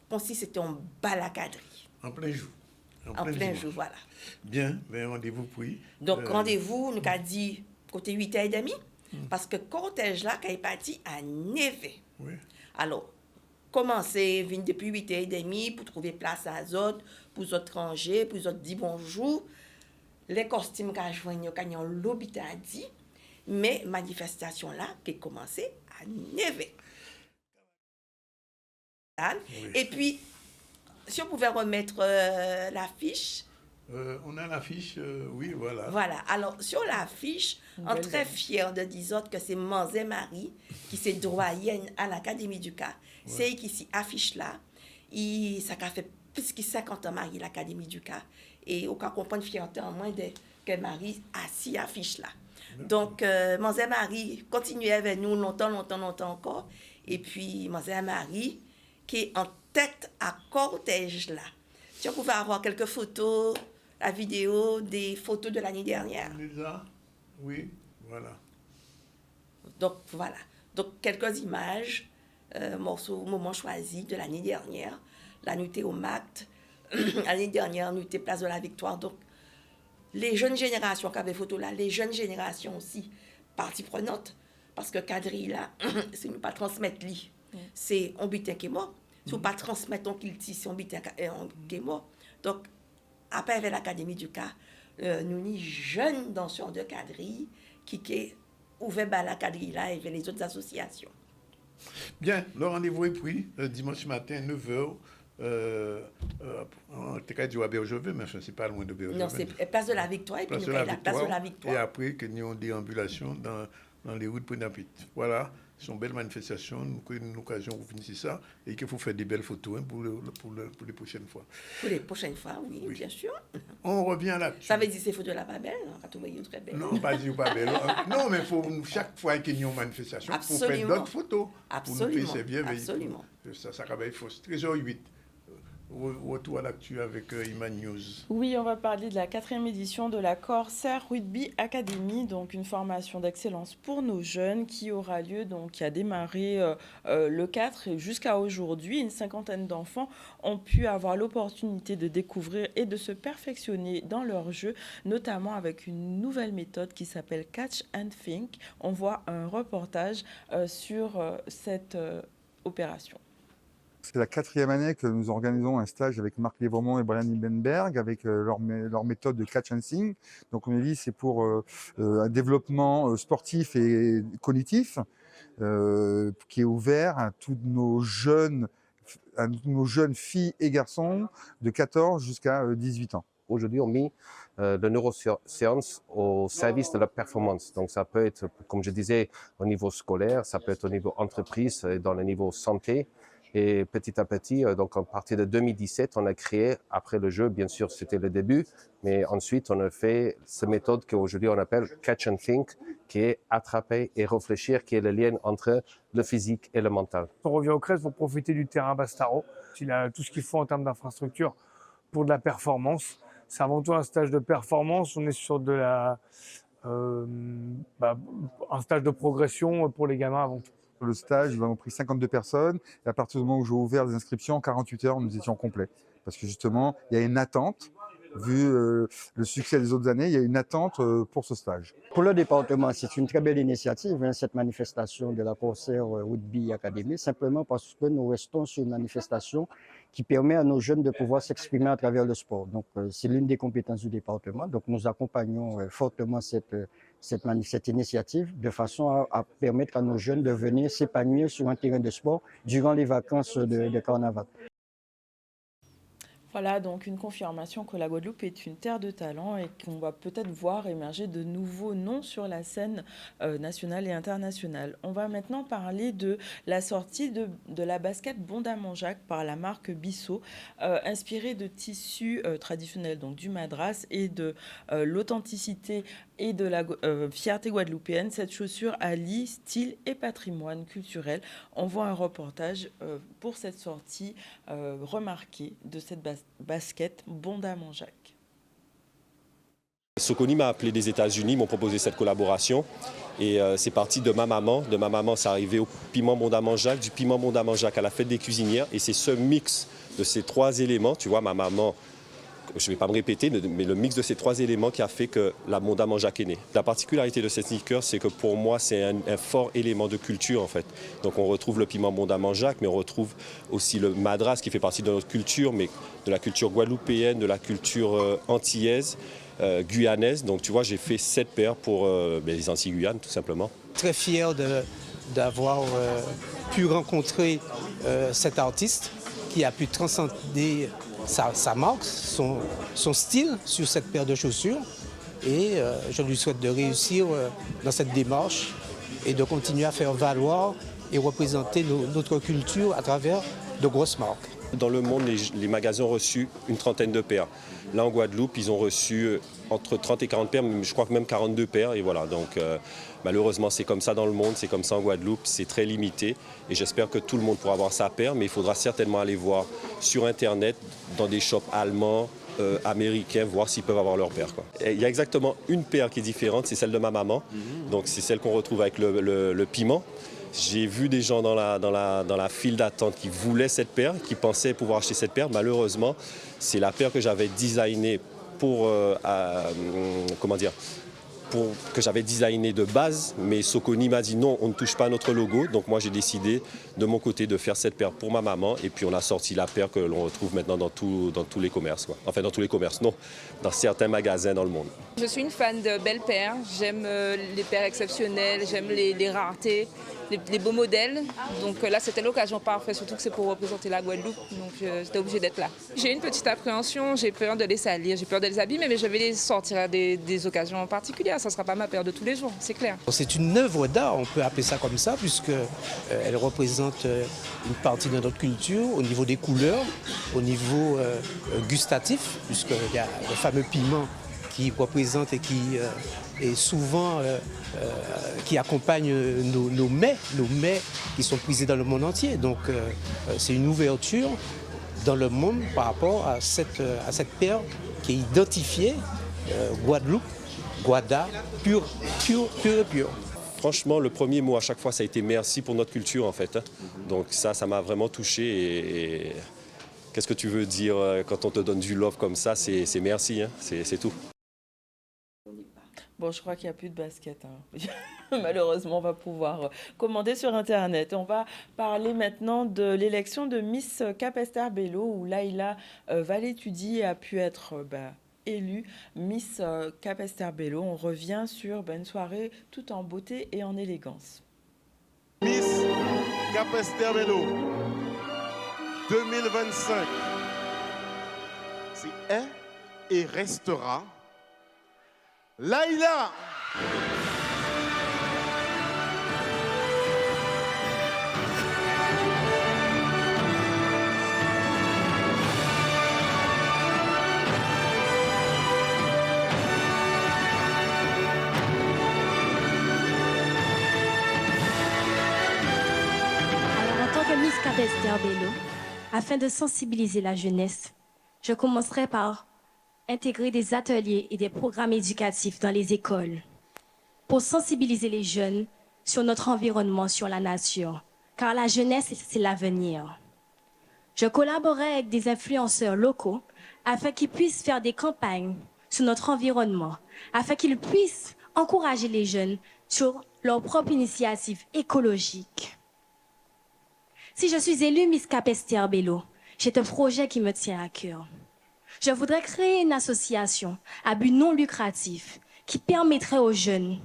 comme si c'était un bal à quadrille. En plein jour. En plein jour, voilà. Bien, ben rendez-vous pris. Donc, rendez-vous, nous avons dit côté 8h30, parce que cortège là, qui est parti à 9h. Oui. Alors, commencez, venez depuis 8h30 pour trouver place à autres, pour les autres rangés, pour les autres dire bonjour. Les costumes qu'on a joignent, quand on l'obité à dit, mais manifestation là, qui a commencé à 9h. Oui. Et puis, si on pouvait remettre l'affiche. On a l'affiche, oui, voilà. Voilà. Alors, sur l'affiche, on est très fiers de dire que c'est Manzé Marie, qui est doyenne à l'Académie du CA. Ouais. C'est qui s'y affiche là. Ça a fait plus de 50 ans, Marie, l'Académie du CA. Et on peut comprendre fierté en moins que Marie a s'y affiche là. Donc, Manzé Marie continue avec nous longtemps encore. Et puis, Manzé Marie, qui est en tête à cortège là. Si on pouvait avoir quelques photos, la vidéo, des photos de l'année dernière. Oui, voilà. Donc, voilà. Donc, quelques images, moments choisis de l'année dernière. La nuitée au MACT. L'année dernière, nuitée Place de la Victoire. Donc, les jeunes générations qui avaient photos là, les jeunes générations aussi, partie prenante. Parce que quadrille là, c'est ne pas transmettre lui. C'est on butin qui est mort. Si on ne pas transmettre on qu'il tisse, on butin qui est mort. Donc, après, avec l'Académie du CA, nous sommes jeunes danseurs de quadrille qui ont ouvert la quadrille là et les autres associations. Bien, le rendez-vous est pris dimanche matin, 9h. On t'a dit à Bergevin, mais c'est pas loin de Bergevin. Non, c'est Place de la Victoire et puis nous avons la Place de la Victoire. Et après, que nous avons des ambulations dans les routes de Prenapit. Voilà. Ce sont belles manifestations, nous avons une occasion pour finir ça et qu'il faut faire des belles photos pour les prochaines fois. Pour les prochaines fois, oui, bien sûr. On revient là. Ça veut dire que ces photos là pas belles, quand on voit très belles. Non, pas dire pas belles. Non, mais faut, chaque fois qu'il y a une manifestation, il faut faire d'autres photos. Absolument. Pour nous payer Absolument. Ça travaille fort. 13h08. Retour à l'actu avec Iman News. Oui, on va parler de la 4e édition de la Corsair Rugby Academy, donc une formation d'excellence pour nos jeunes qui aura lieu, donc qui a démarré le 4 et jusqu'à aujourd'hui. Une cinquantaine d'enfants ont pu avoir l'opportunité de découvrir et de se perfectionner dans leur jeu, notamment avec une nouvelle méthode qui s'appelle Catch and Think. On voit un reportage sur cette opération. C'est la 4e année que nous organisons un stage avec Marc Lévremont et Brian Liebenberg avec leur méthode de catch and think. Donc on a dit c'est pour un développement sportif et cognitif qui est ouvert à tous nos jeunes filles et garçons de 14 jusqu'à 18 ans. Aujourd'hui, on met de neurosciences au service de la performance. Donc ça peut être, comme je disais, au niveau scolaire, ça peut être au niveau entreprise, et dans le niveau santé. Et petit à petit, donc à partir de 2017, on a créé, après le jeu, bien sûr, c'était le début, mais ensuite, on a fait cette méthode qu'aujourd'hui on appelle Catch and Think, qui est attraper et réfléchir, qui est le lien entre le physique et le mental. On revient au CRES pour profiter du terrain Bastaro. Il a tout ce qu'il faut en termes d'infrastructure pour de la performance. C'est avant tout un stage de performance. On est sur de un stage de progression pour les gamins avant tout. Le stage, nous avons pris 52 personnes. Et à partir du moment où j'ai ouvert les inscriptions, en 48 heures, nous étions complets. Parce que justement, il y a une attente. Vu le succès des autres années, il y a une attente pour ce stage. Pour le département, c'est une très belle initiative, cette manifestation de la Corsair Rugby Academy, simplement parce que nous restons sur une manifestation qui permet à nos jeunes de pouvoir s'exprimer à travers le sport. Donc, c'est l'une des compétences du département. Donc, nous accompagnons fortement cette initiative de façon à permettre à nos jeunes de venir s'épanouir sur un terrain de sport durant les vacances de carnaval. Voilà donc une confirmation que la Guadeloupe est une terre de talent et qu'on va peut-être voir émerger de nouveaux noms sur la scène nationale et internationale. On va maintenant parler de la sortie de la basket Bondamanjak par la marque Bissot, inspirée de tissus traditionnels, donc du madras et de l'authenticité et de la fierté guadeloupéenne. Cette chaussure allie style et patrimoine culturel. On voit un reportage pour cette sortie remarquée de cette basket Bondamanjak. Soconi m'a appelé des États-Unis, m'ont proposé cette collaboration et c'est parti de ma maman. De ma maman, c'est arrivé au piment Bondamanjak, du piment Bondamanjak à la fête des cuisinières et c'est ce mix de ces trois éléments, tu vois, ma maman, je ne vais pas me répéter, mais le mix de ces trois éléments qui a fait que la Bondamanjak est née. La particularité de cette sneaker, c'est que pour moi, c'est un fort élément de culture en fait. Donc on retrouve le piment Bondamanjak, mais on retrouve aussi le madras qui fait partie de notre culture, mais de la culture guadeloupéenne, de la culture antillaise, guyanaise. Donc tu vois, j'ai fait 7 paires pour les Antilles-Guyane tout simplement. Très fier d'avoir pu rencontrer cet artiste qui a pu transcender sa marque, son style sur cette paire de chaussures et je lui souhaite de réussir dans cette démarche et de continuer à faire valoir et représenter notre culture à travers de grosses marques. Dans le monde, les magasins ont reçu une trentaine de paires. Là, en Guadeloupe, ils ont reçu entre 30 et 40 paires, je crois que même 42 paires. Et voilà, donc malheureusement, c'est comme ça dans le monde, c'est comme ça en Guadeloupe, c'est très limité. Et j'espère que tout le monde pourra avoir sa paire, mais il faudra certainement aller voir sur Internet, dans des shops allemands, américains, voir s'ils peuvent avoir leur paire, quoi. Il y a exactement une paire qui est différente, c'est celle de ma maman. Donc c'est celle qu'on retrouve avec le piment. J'ai vu des gens dans la file d'attente qui voulaient cette paire, qui pensaient pouvoir acheter cette paire. Malheureusement, c'est la paire que j'avais designée que j'avais designé de base, mais Soconi m'a dit non, on ne touche pas à notre logo. Donc moi j'ai décidé de mon côté de faire cette paire pour ma maman et puis on a sorti la paire que l'on retrouve maintenant dans tous les commerces, quoi. Enfin dans tous les commerces, non, dans certains magasins dans le monde. Je suis une fan de belles paires, j'aime les paires exceptionnelles, j'aime les raretés, les beaux modèles. Donc là c'était l'occasion parfaite, surtout que c'est pour représenter la Guadeloupe, donc j'étais obligée d'être là. J'ai une petite appréhension, j'ai peur de les salir, j'ai peur de les abîmer, mais je vais les sortir à des occasions particulières. Ça ne sera pas ma paire de tous les jours, c'est clair. C'est une œuvre d'art, on peut appeler ça comme ça, puisqu'elle représente une partie de notre culture au niveau des couleurs, au niveau gustatif, puisqu'il y a le fameux piment qui représente et qui est souvent qui accompagne nos mets qui sont prisés dans le monde entier. Donc c'est une ouverture dans le monde par rapport à cette paire qui est identifiée Guadeloupe. Guada, pur. Franchement, le premier mot à chaque fois, ça a été merci pour notre culture, en fait. Donc ça m'a vraiment touché. Et qu'est-ce que tu veux dire quand on te donne du love comme ça? C'est merci, hein. C'est tout. Bon, je crois qu'il n'y a plus de basket, hein. Malheureusement, on va pouvoir commander sur Internet. On va parler maintenant de l'élection de Miss Capesterre Bello, où Laïla Valétudi a pu être élue Miss Capesterre Bello. On revient sur une soirée tout en beauté et en élégance. Miss Capesterre Bello 2025, c'est et restera Laïla. Miss Cap-Esther Bello, afin de sensibiliser la jeunesse, je commencerai par intégrer des ateliers et des programmes éducatifs dans les écoles pour sensibiliser les jeunes sur notre environnement, sur la nature, car la jeunesse, c'est l'avenir. Je collaborerai avec des influenceurs locaux afin qu'ils puissent faire des campagnes sur notre environnement, afin qu'ils puissent encourager les jeunes sur leur propre initiative écologique. Si je suis élue Miss Cap-Esther Bello, j'ai un projet qui me tient à cœur. Je voudrais créer une association à but non lucratif qui permettrait aux jeunes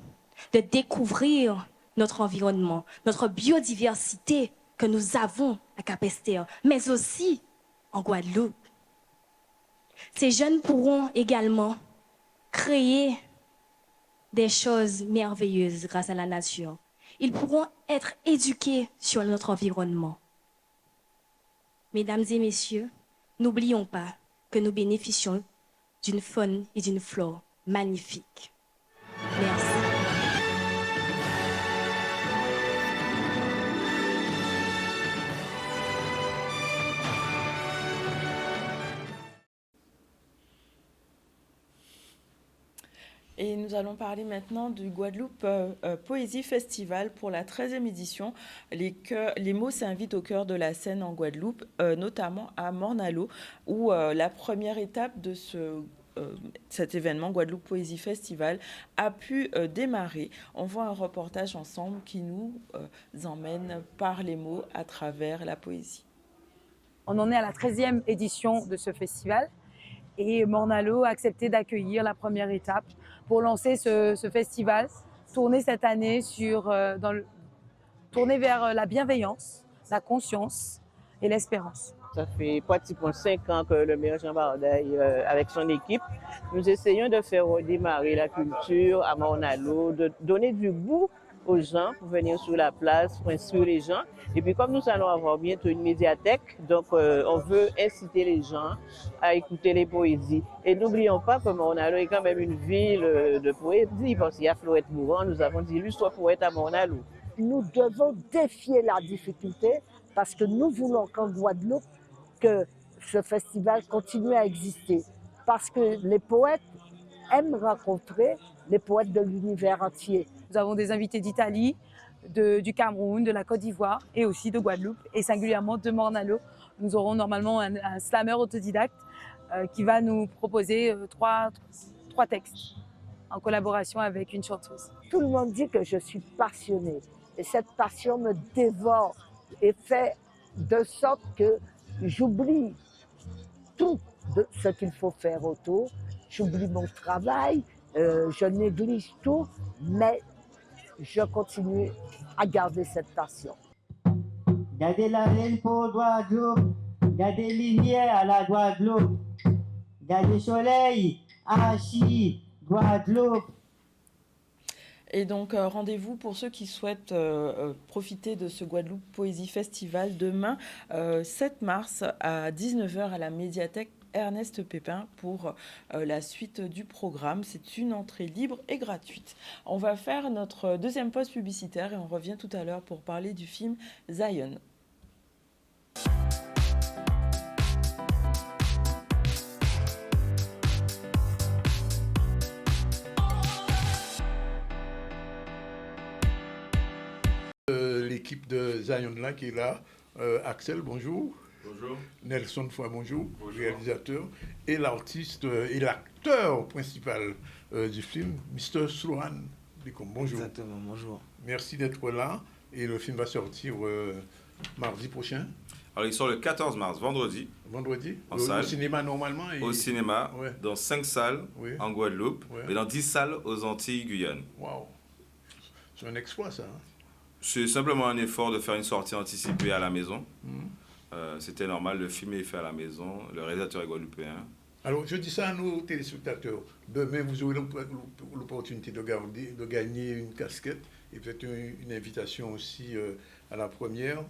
de découvrir notre environnement, notre biodiversité que nous avons à Cap-Esther, mais aussi en Guadeloupe. Ces jeunes pourront également créer des choses merveilleuses grâce à la nature. Ils pourront être éduqués sur notre environnement. Mesdames et messieurs, n'oublions pas que nous bénéficions d'une faune et d'une flore magnifiques. Merci. Et nous allons parler maintenant du Guadeloupe Poésie Festival pour la 13e édition. Les mots s'invitent au cœur de la scène en Guadeloupe, notamment à Morne-à-l'Eau, où la première étape de cet événement, Guadeloupe Poésie Festival, a pu démarrer. On voit un reportage ensemble qui nous emmène par les mots à travers la poésie. On en est à la 13e édition de ce festival. Et Morne-à-l'Eau a accepté d'accueillir la première étape pour lancer ce festival, tourné cette année tourné vers la bienveillance, la conscience et l'espérance. Ça fait pratiquement 5 ans que le maire Jean Bardaille, avec son équipe, nous essayons de faire redémarrer la culture à Morne-à-l'Eau, de donner du goût aux gens pour venir sur la place, pour instruire les gens. Et puis comme nous allons avoir bientôt une médiathèque, donc on veut inciter les gens à écouter les poésies. Et n'oublions pas que Morne-à-l'Eau est quand même une ville de poésie, parce qu'il y a Fleurette Mourant, nous avons dit illustre poète à Morne-à-l'Eau. Nous devons défier la difficulté parce que nous voulons qu'en Guadeloupe, que ce festival continue à exister. Parce que les poètes aiment rencontrer les poètes de l'univers entier. Nous avons des invités d'Italie, du Cameroun, de la Côte d'Ivoire et aussi de Guadeloupe et singulièrement de Morne-à-l'Eau. Nous aurons normalement un slammer autodidacte qui va nous proposer trois textes en collaboration avec une chanteuse. Tout le monde dit que je suis passionnée et cette passion me dévore et fait de sorte que j'oublie tout de ce qu'il faut faire autour. J'oublie mon travail, je néglige tout, mais je continue à garder cette passion. Gardez la reine pour Guadeloupe, gardez lumière à la Guadeloupe, gardez soleil à Chi, Guadeloupe. Et donc, rendez-vous pour ceux qui souhaitent profiter de ce Guadeloupe Poésie Festival demain, 7 mars à 19h à la médiathèque Ernest Pépin pour la suite du programme. C'est une entrée libre et gratuite. On va faire notre deuxième pause publicitaire et on revient tout à l'heure pour parler du film Zion. L'équipe de Zion là qui est là. Axel, bonjour. Bonjour. Nelson Foy, bonjour. Réalisateur. Et l'artiste et l'acteur principal du film, Mr. Sloan. Bonjour. Exactement, bonjour. Merci d'être là. Et le film va sortir mardi prochain. Alors, il sort le 14 mars, vendredi. Vendredi en salle. Au cinéma normalement Au cinéma, ouais. Dans 5 salles en Guadeloupe, et dans 10 salles aux Antilles Guyane. Waouh. C'est un exploit, ça. Hein? C'est simplement un effort de faire une sortie anticipée à la maison. C'était normal, le film est fait à la maison, le réalisateur est guadeloupéen. Alors, je dis ça à nos téléspectateurs. Demain, vous aurez l'opportunité de gagner une casquette et peut-être une invitation aussi à la première.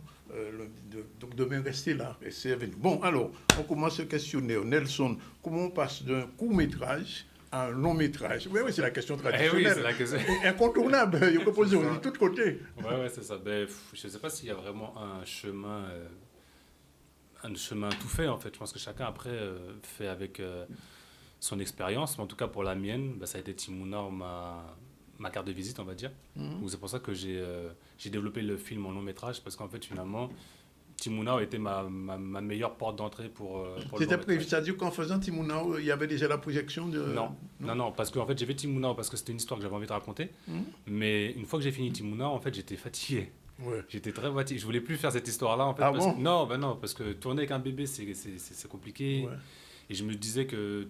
Donc, demain, restez là, restez avec nous. Bon, alors, on commence ce questionnaire. Nelson, comment on passe d'un court-métrage à un long-métrage? Oui, c'est la question traditionnelle. Oui, c'est la question. Incontournable. Il faut poser de tous côtés. Oui, c'est ça. Je ne sais pas s'il y a vraiment un chemin tout fait, en fait. Je pense que chacun, après, fait avec son expérience. Mais en tout cas, pour la mienne, ça a été Timouna, ma carte de visite, on va dire. Donc, c'est pour ça que j'ai développé le film en long métrage, parce qu'en fait, finalement, Timouna a été ma meilleure porte d'entrée pour le long C'était métrage. prévu, c'est-à-dire qu'en faisant Timouna, il y avait déjà la projection de... Non, parce qu'en fait, j'ai fait Timouna parce que c'était une histoire que j'avais envie de raconter. Mais une fois que j'ai fini Timouna, en fait, j'étais fatigué. Ouais. J'étais très fatigué. Je voulais plus faire cette histoire-là, en fait. Non, parce que tourner avec un bébé, c'est compliqué. Ouais. Et je me disais que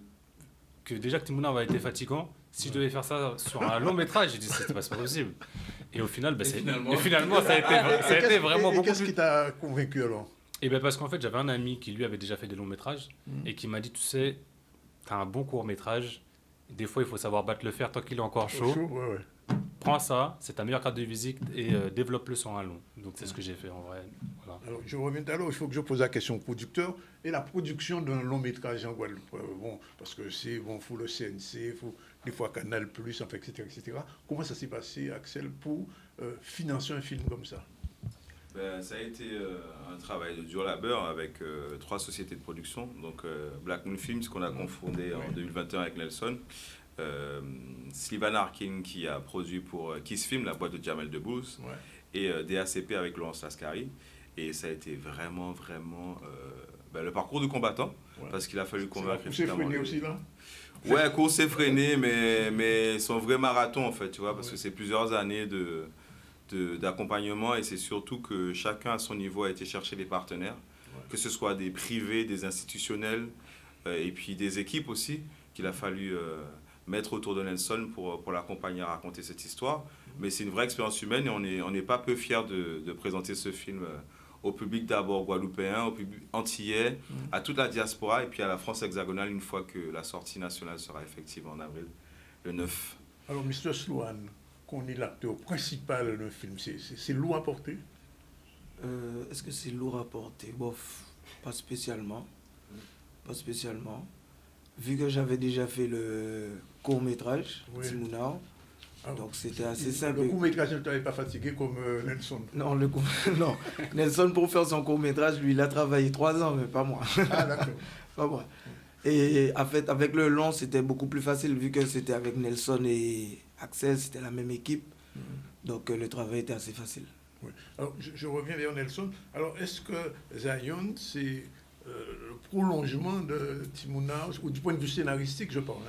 déjà que Timouna avait été fatigant, si je devais faire ça sur un long métrage, j'ai dit c'était pas possible. Et au final, finalement ça a été vraiment beaucoup plus... Qu'est-ce qui t'a convaincu alors? Et parce qu'en fait, j'avais un ami qui lui avait déjà fait des longs métrages et qui m'a dit, tu sais, t'as un bon court métrage, des fois il faut savoir battre le fer tant qu'il est encore chaud. Ouais. Prends ça, c'est ta meilleure carte de visite et développe-le sur un long. Donc c'est ce que j'ai fait en vrai. Voilà. Alors je reviens alors, il faut que je pose la question au producteur. Et la production d'un long métrage en Guadeloupe, parce que c'est faut le CNC, faut des fois Canal+, enfin, etc. Comment ça s'est passé, Axel, pour financer un film comme ça? Ça a été un travail de dur labeur avec 3 sociétés de production. Donc Black Moon Films qu'on a confondé en 2021 avec Nelson. Sylvain Arkin qui a produit pour Kiss Film, la boîte de Jamel Debbouze, et DACP avec Laurence Lascari. Et ça a été vraiment le parcours de combattant, parce qu'il a fallu convaincre... Course effrénée aussi là? Ouais, course effrénée, mais son vrai marathon en fait, tu vois, parce que c'est plusieurs années d'accompagnement et c'est surtout que chacun à son niveau a été chercher des partenaires, que ce soit des privés, des institutionnels et puis des équipes aussi qu'il a fallu mettre autour de Nelson pour l'accompagner à raconter cette histoire. Mais c'est une vraie expérience humaine et on n'est pas peu fiers de présenter ce film au public d'abord guadeloupéen, au public antillais, à toute la diaspora et puis à la France hexagonale une fois que la sortie nationale sera effective en avril, le 9. Alors, Mr. Sloan, qu'on est l'acteur principal d'un film, c'est lourd à porter? Est-ce que c'est lourd à porter? Bof, pas spécialement. Pas spécialement. Vu que j'avais déjà fait le court-métrage, Timouna, donc c'était assez simple. Le court-métrage ne t'avait pas fatigué comme Nelson? Non, non. Nelson, pour faire son court-métrage, lui, il a travaillé 3 ans, mais pas moi. Ah, d'accord. Pas moi. Et en fait, avec le long, c'était beaucoup plus facile, vu que c'était avec Nelson et Axel, c'était la même équipe. Donc le travail était assez facile. Oui. Alors, je reviens vers Nelson. Alors, est-ce que Zion, c'est le prolongement de Timouna, ou du point de vue scénaristique, je parle?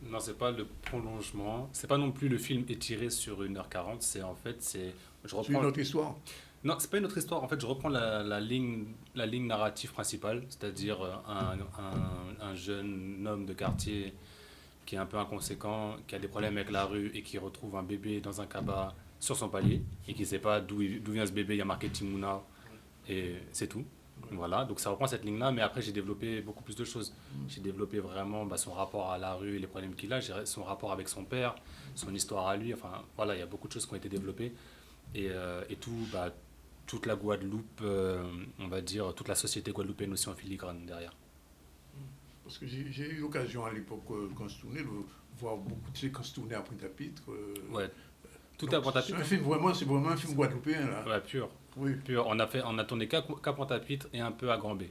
Non, c'est pas le prolongement. C'est pas non plus le film étiré sur 1h40. C'est en fait, c'est une autre histoire. Non, c'est pas une autre histoire. En fait, je reprends la ligne narrative principale, c'est-à-dire un jeune homme de quartier qui est un peu inconséquent, qui a des problèmes avec la rue et qui retrouve un bébé dans un cabas sur son palier et qui ne sait pas d'où vient ce bébé. Il y a marqué Timouna et c'est tout. Voilà, donc ça reprend cette ligne-là, mais après j'ai développé beaucoup plus de choses. J'ai développé vraiment son rapport à la rue et les problèmes qu'il a, son rapport avec son père, son histoire à lui. Enfin voilà, il y a beaucoup de choses qui ont été développées et toute la Guadeloupe, on va dire, toute la société guadeloupéenne aussi en filigrane derrière. Parce que j'ai eu l'occasion à l'époque, quand je tournais, de voir beaucoup de séquences tournées à Pointe-à-Pitre. Ouais, tout à Pointe-à-Pitre. C'est vraiment un film guadeloupéen, là. Ouais, pur. Oui. Pur. On a tourné qu'à Pointe-à-Pitre et un peu à Grand-Bay.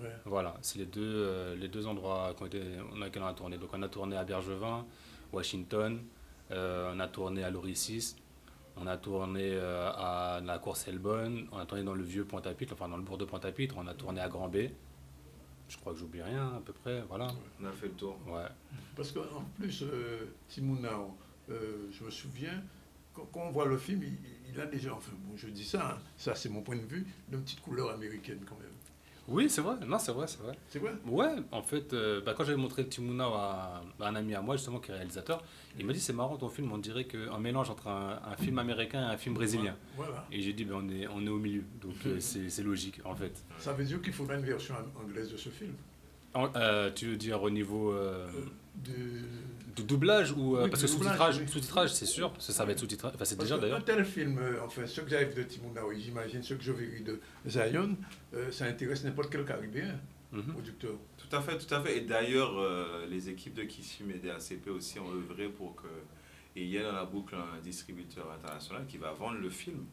Ouais. Voilà, c'est les deux endroits dans lesquels on a tourné. Donc on a tourné à Bergevin, Washington, on a tourné à Loricis, on a tourné à la Course-Elbonne, on a tourné dans le vieux Pointe-à-Pitre, enfin dans le bourg de Pointe-à-Pitre, on a tourné à Grand-Bay. Je crois que j'oublie rien, à peu près, voilà. On a fait le tour. Ouais. Parce qu'en plus, Timouna, je me souviens, quand on voit le film, il a déjà, enfin bon, je dis ça, ça c'est mon point de vue, d'une petite couleur américaine quand même. Oui, c'est vrai, non, c'est vrai. C'est vrai? Ouais, en fait, quand j'avais montré Timouna à un ami à moi, justement, qui est réalisateur, il m'a dit, c'est marrant ton film, on dirait qu'un mélange entre un film américain et un film brésilien. Voilà. Et j'ai dit, on est au milieu, donc c'est logique, en fait. Ça veut dire qu'il faudra une version anglaise de ce film? Tu veux dire au niveau du doublage ou Oui, parce du que doublage, sous-titrage, c'est sûr, ça va être sous-titrage. Enfin, c'est déjà d'ailleurs. Un tel film, enfin, ceux que j'arrive de Timouna, oui, j'imagine, ceux que je verrai de Zion, ça intéresse n'importe quel Caribéen, producteur. Tout à fait, tout à fait. Et d'ailleurs, les équipes de Kissfilm et DACP aussi ont œuvré pour qu'il y ait dans la boucle un distributeur international qui va vendre le film.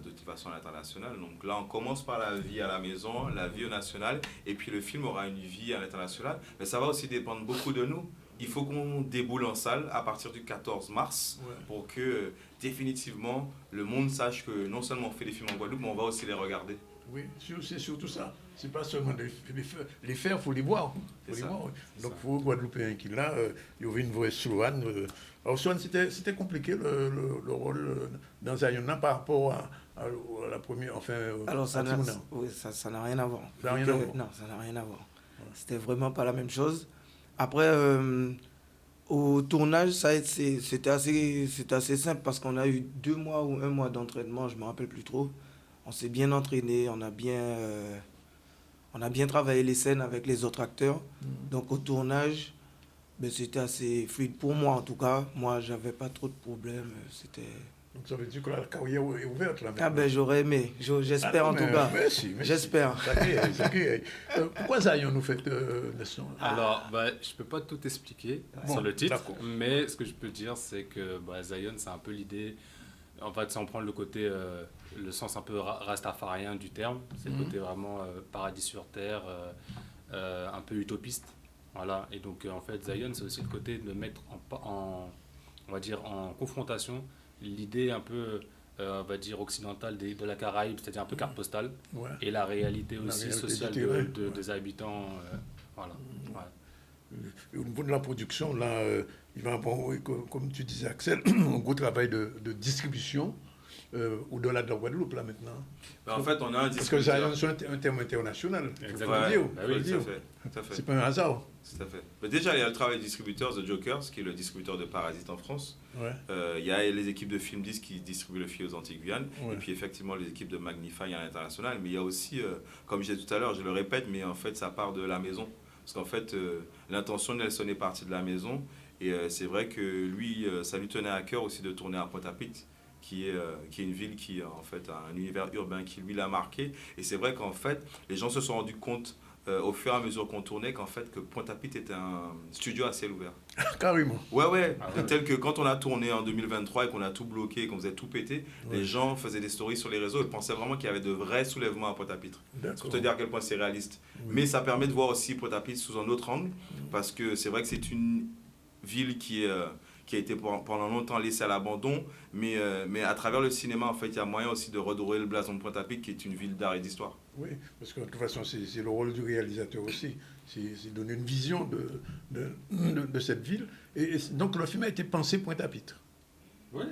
De toute façon à l'international. Donc là, on commence par la vie à la maison, la vie au national, et puis le film aura une vie à l'international. Mais ça va aussi dépendre beaucoup de nous. Il faut qu'on déboule en salle à partir du 14 mars pour que définitivement le monde sache que non seulement on fait des films en Guadeloupe, mais on va aussi les regarder. Oui, c'est surtout ça. C'est pas seulement les faire, il faut les voir. Donc, pour les Guadeloupéens qui là, il y avait une vraie Sloane. Alors, Sloane, c'était compliqué le rôle dans Zayona par rapport à la première, enfin, alors, ça à Timouna. ça n'a rien à voir. Ça n'a rien à voir. Non, ça n'a rien à voir. C'était vraiment pas la même chose. Après, au tournage, c'était assez simple parce qu'on a eu 2 mois ou 1 mois d'entraînement, je ne me rappelle plus trop. On s'est bien entraîné, on a bien travaillé les scènes avec les autres acteurs. Donc au tournage, c'était assez fluide pour moi en tout cas. Moi, j'avais pas trop de problèmes. Donc ça veut dire que la carrière est ouverte là maintenant. Ah ben j'aurais aimé, j'espère en tout cas. J'espère. Pourquoi Zion nous fait Alors, je peux pas tout expliquer sur le titre, mais ce que je peux dire, c'est que Zion, c'est un peu l'idée. En fait, si on prend le côté, le sens un peu rastafarien du terme, c'est le côté vraiment paradis sur terre, un peu utopiste. Voilà. Et donc, en fait, Zion, c'est aussi le côté de mettre on va dire, en confrontation l'idée un peu, on va dire, occidentale de la Caraïbe, c'est-à-dire un peu carte postale, et la réalité aussi sociale des habitants. Voilà. Au niveau de la production, là, il va y avoir, comme tu disais, Axel, un gros travail de distribution au-delà de la Guadeloupe, là, maintenant. En fait, on a un distributeur. Parce que ça a un terme international. Exactement. Oui, tout à fait. C'est pas un hasard. Tout à fait. Mais déjà, il y a le travail du distributeur, The Jokers, qui est le distributeur de Parasite en France. Il y a les équipes de Film 10 qui distribuent le film aux Antilles-Guyane. Et puis, effectivement, les équipes de Magnify à l'international. Mais il y a aussi, comme je disais tout à l'heure, je le répète, mais en fait, ça part de la maison. Parce qu'en fait, l'intention de Nelson est partie de la maison. Et c'est vrai que lui, ça lui tenait à cœur aussi de tourner à Pointe-à-Pitre, qui est une ville qui en fait a un univers urbain qui lui l'a marqué. Et c'est vrai qu'en fait, les gens se sont rendus compte au fur et à mesure qu'on tournait qu'en fait que Pointe-à-Pitre était un studio à ciel ouvert. Carrément. Ouais. Tel que quand on a tourné en 2023 et qu'on a tout bloqué, qu'on faisait tout péter, les gens faisaient des stories sur les réseaux et pensaient vraiment qu'il y avait de vrais soulèvements à Pointe-à-Pitre. C'est pour te dire à quel point c'est réaliste. Mais ça permet de voir aussi Pointe-à-Pitre sous un autre angle, parce que c'est vrai que c'est une ville qui a été pendant longtemps laissée à l'abandon, mais à travers le cinéma, en fait, il y a moyen aussi de redorer le blason de Pointe-à-Pitre, qui est une ville d'art et d'histoire. Oui, parce que de toute façon, c'est le rôle du réalisateur aussi. C'est donner une vision de cette ville. Et donc, le film a été pensé Pointe-à-Pitre. Oui.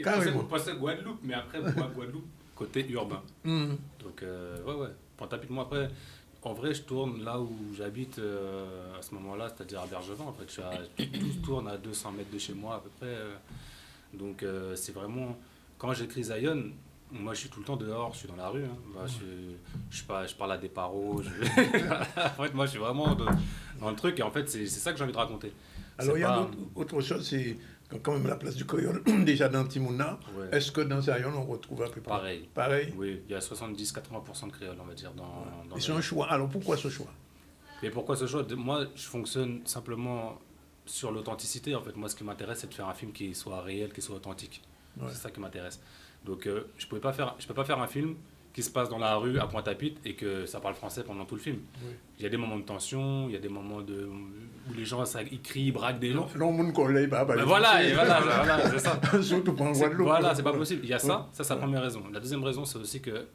Carrément. On pensait Guadeloupe, mais après, Guadeloupe, côté urbain. Donc, Pointe-à-Pitre, moi, après... En vrai, je tourne là où j'habite à ce moment-là, c'est-à-dire à Bergevin. En fait, je tourne à 200 mètres de chez moi à peu près. Donc, c'est vraiment... Quand j'écris Zion, moi, je suis tout le temps dehors, je suis dans la rue. Je parle à des paros. En fait, moi, je suis vraiment dans le truc. Et en fait, c'est ça que j'ai envie de raconter. Alors, il y a autre chose, c'est quand même la place du créole, déjà dans Timouna. Est-ce que dans Zion, on retrouve à peu près pareil? Oui, il y a 70-80% de créole, on va dire. Et c'est un choix. Alors, pourquoi ce choix? Et pourquoi ce choix? Moi, je fonctionne simplement sur l'authenticité. En fait, moi, ce qui m'intéresse, c'est de faire un film qui soit réel, qui soit authentique. C'est ça qui m'intéresse. Donc, je peux pas faire un film qui se passe dans la rue à Pointe-à-Pitre et que ça parle français pendant tout le film. Il y a des moments de tension, il y a des moments où les gens ils crient, ils braquent des gens. Voilà, c'est ça. Surtout pas en Guadeloupe. Voilà, c'est pas possible. Il y a ça, c'est la première raison. La deuxième raison, c'est aussi que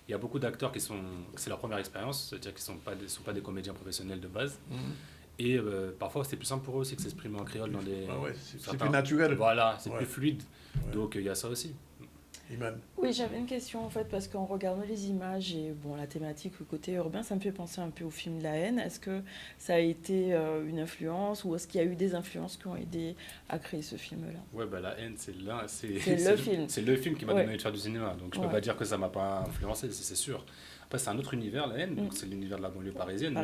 il y a beaucoup d'acteurs c'est leur première expérience, c'est-à-dire qu'ils sont pas des comédiens professionnels de base. Et parfois, c'est plus simple pour eux aussi que s'exprimer en créole dans des... c'est plus naturel. Voilà, c'est plus fluide. Donc, il y a ça aussi. Iman. Oui, j'avais une question en fait, parce qu'en regardant les images et bon, la thématique, le côté urbain, ça me fait penser un peu au film La haine. Est-ce que ça a été une influence ou est-ce qu'il y a eu des influences qui ont aidé à créer ce film-là? Ouais, bah, La haine, c'est c'est le film qui m'a Ouais. donné envie de faire du cinéma. Donc je peux Ouais. pas dire que ça m'a pas influencé, c'est sûr. Après, c'est un autre univers, La haine, donc c'est l'univers de la banlieue parisienne.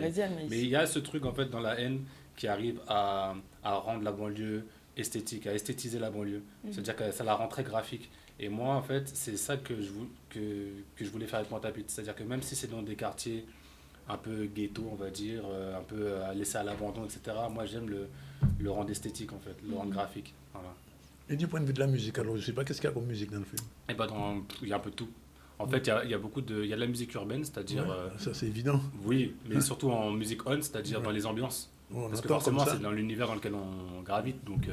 Mais il y a ce truc en fait dans La haine qui arrive à rendre la banlieue esthétique, à esthétiser la banlieue. C'est-à-dire que ça la rend très graphique. Et moi, en fait, c'est ça que je voulais faire avec mon tapis. C'est-à-dire que même si c'est dans des quartiers un peu ghetto, on va dire, un peu laissés à l'abandon, etc., moi, j'aime le rendre esthétique, en fait, le rendre graphique. Voilà. Et du point de vue de la musique, alors, je sais pas, qu'est-ce qu'il y a comme musique dans le film? Et ben, il y a un peu de tout. En fait, il y a beaucoup de... Il y a de la musique urbaine, c'est-à-dire... Ouais, ça, c'est évident. Oui, mais surtout en musique on, c'est-à-dire dans les ambiances. On Parce que entend forcément, comme ça. c'est dans l'univers dans lequel on gravite, donc...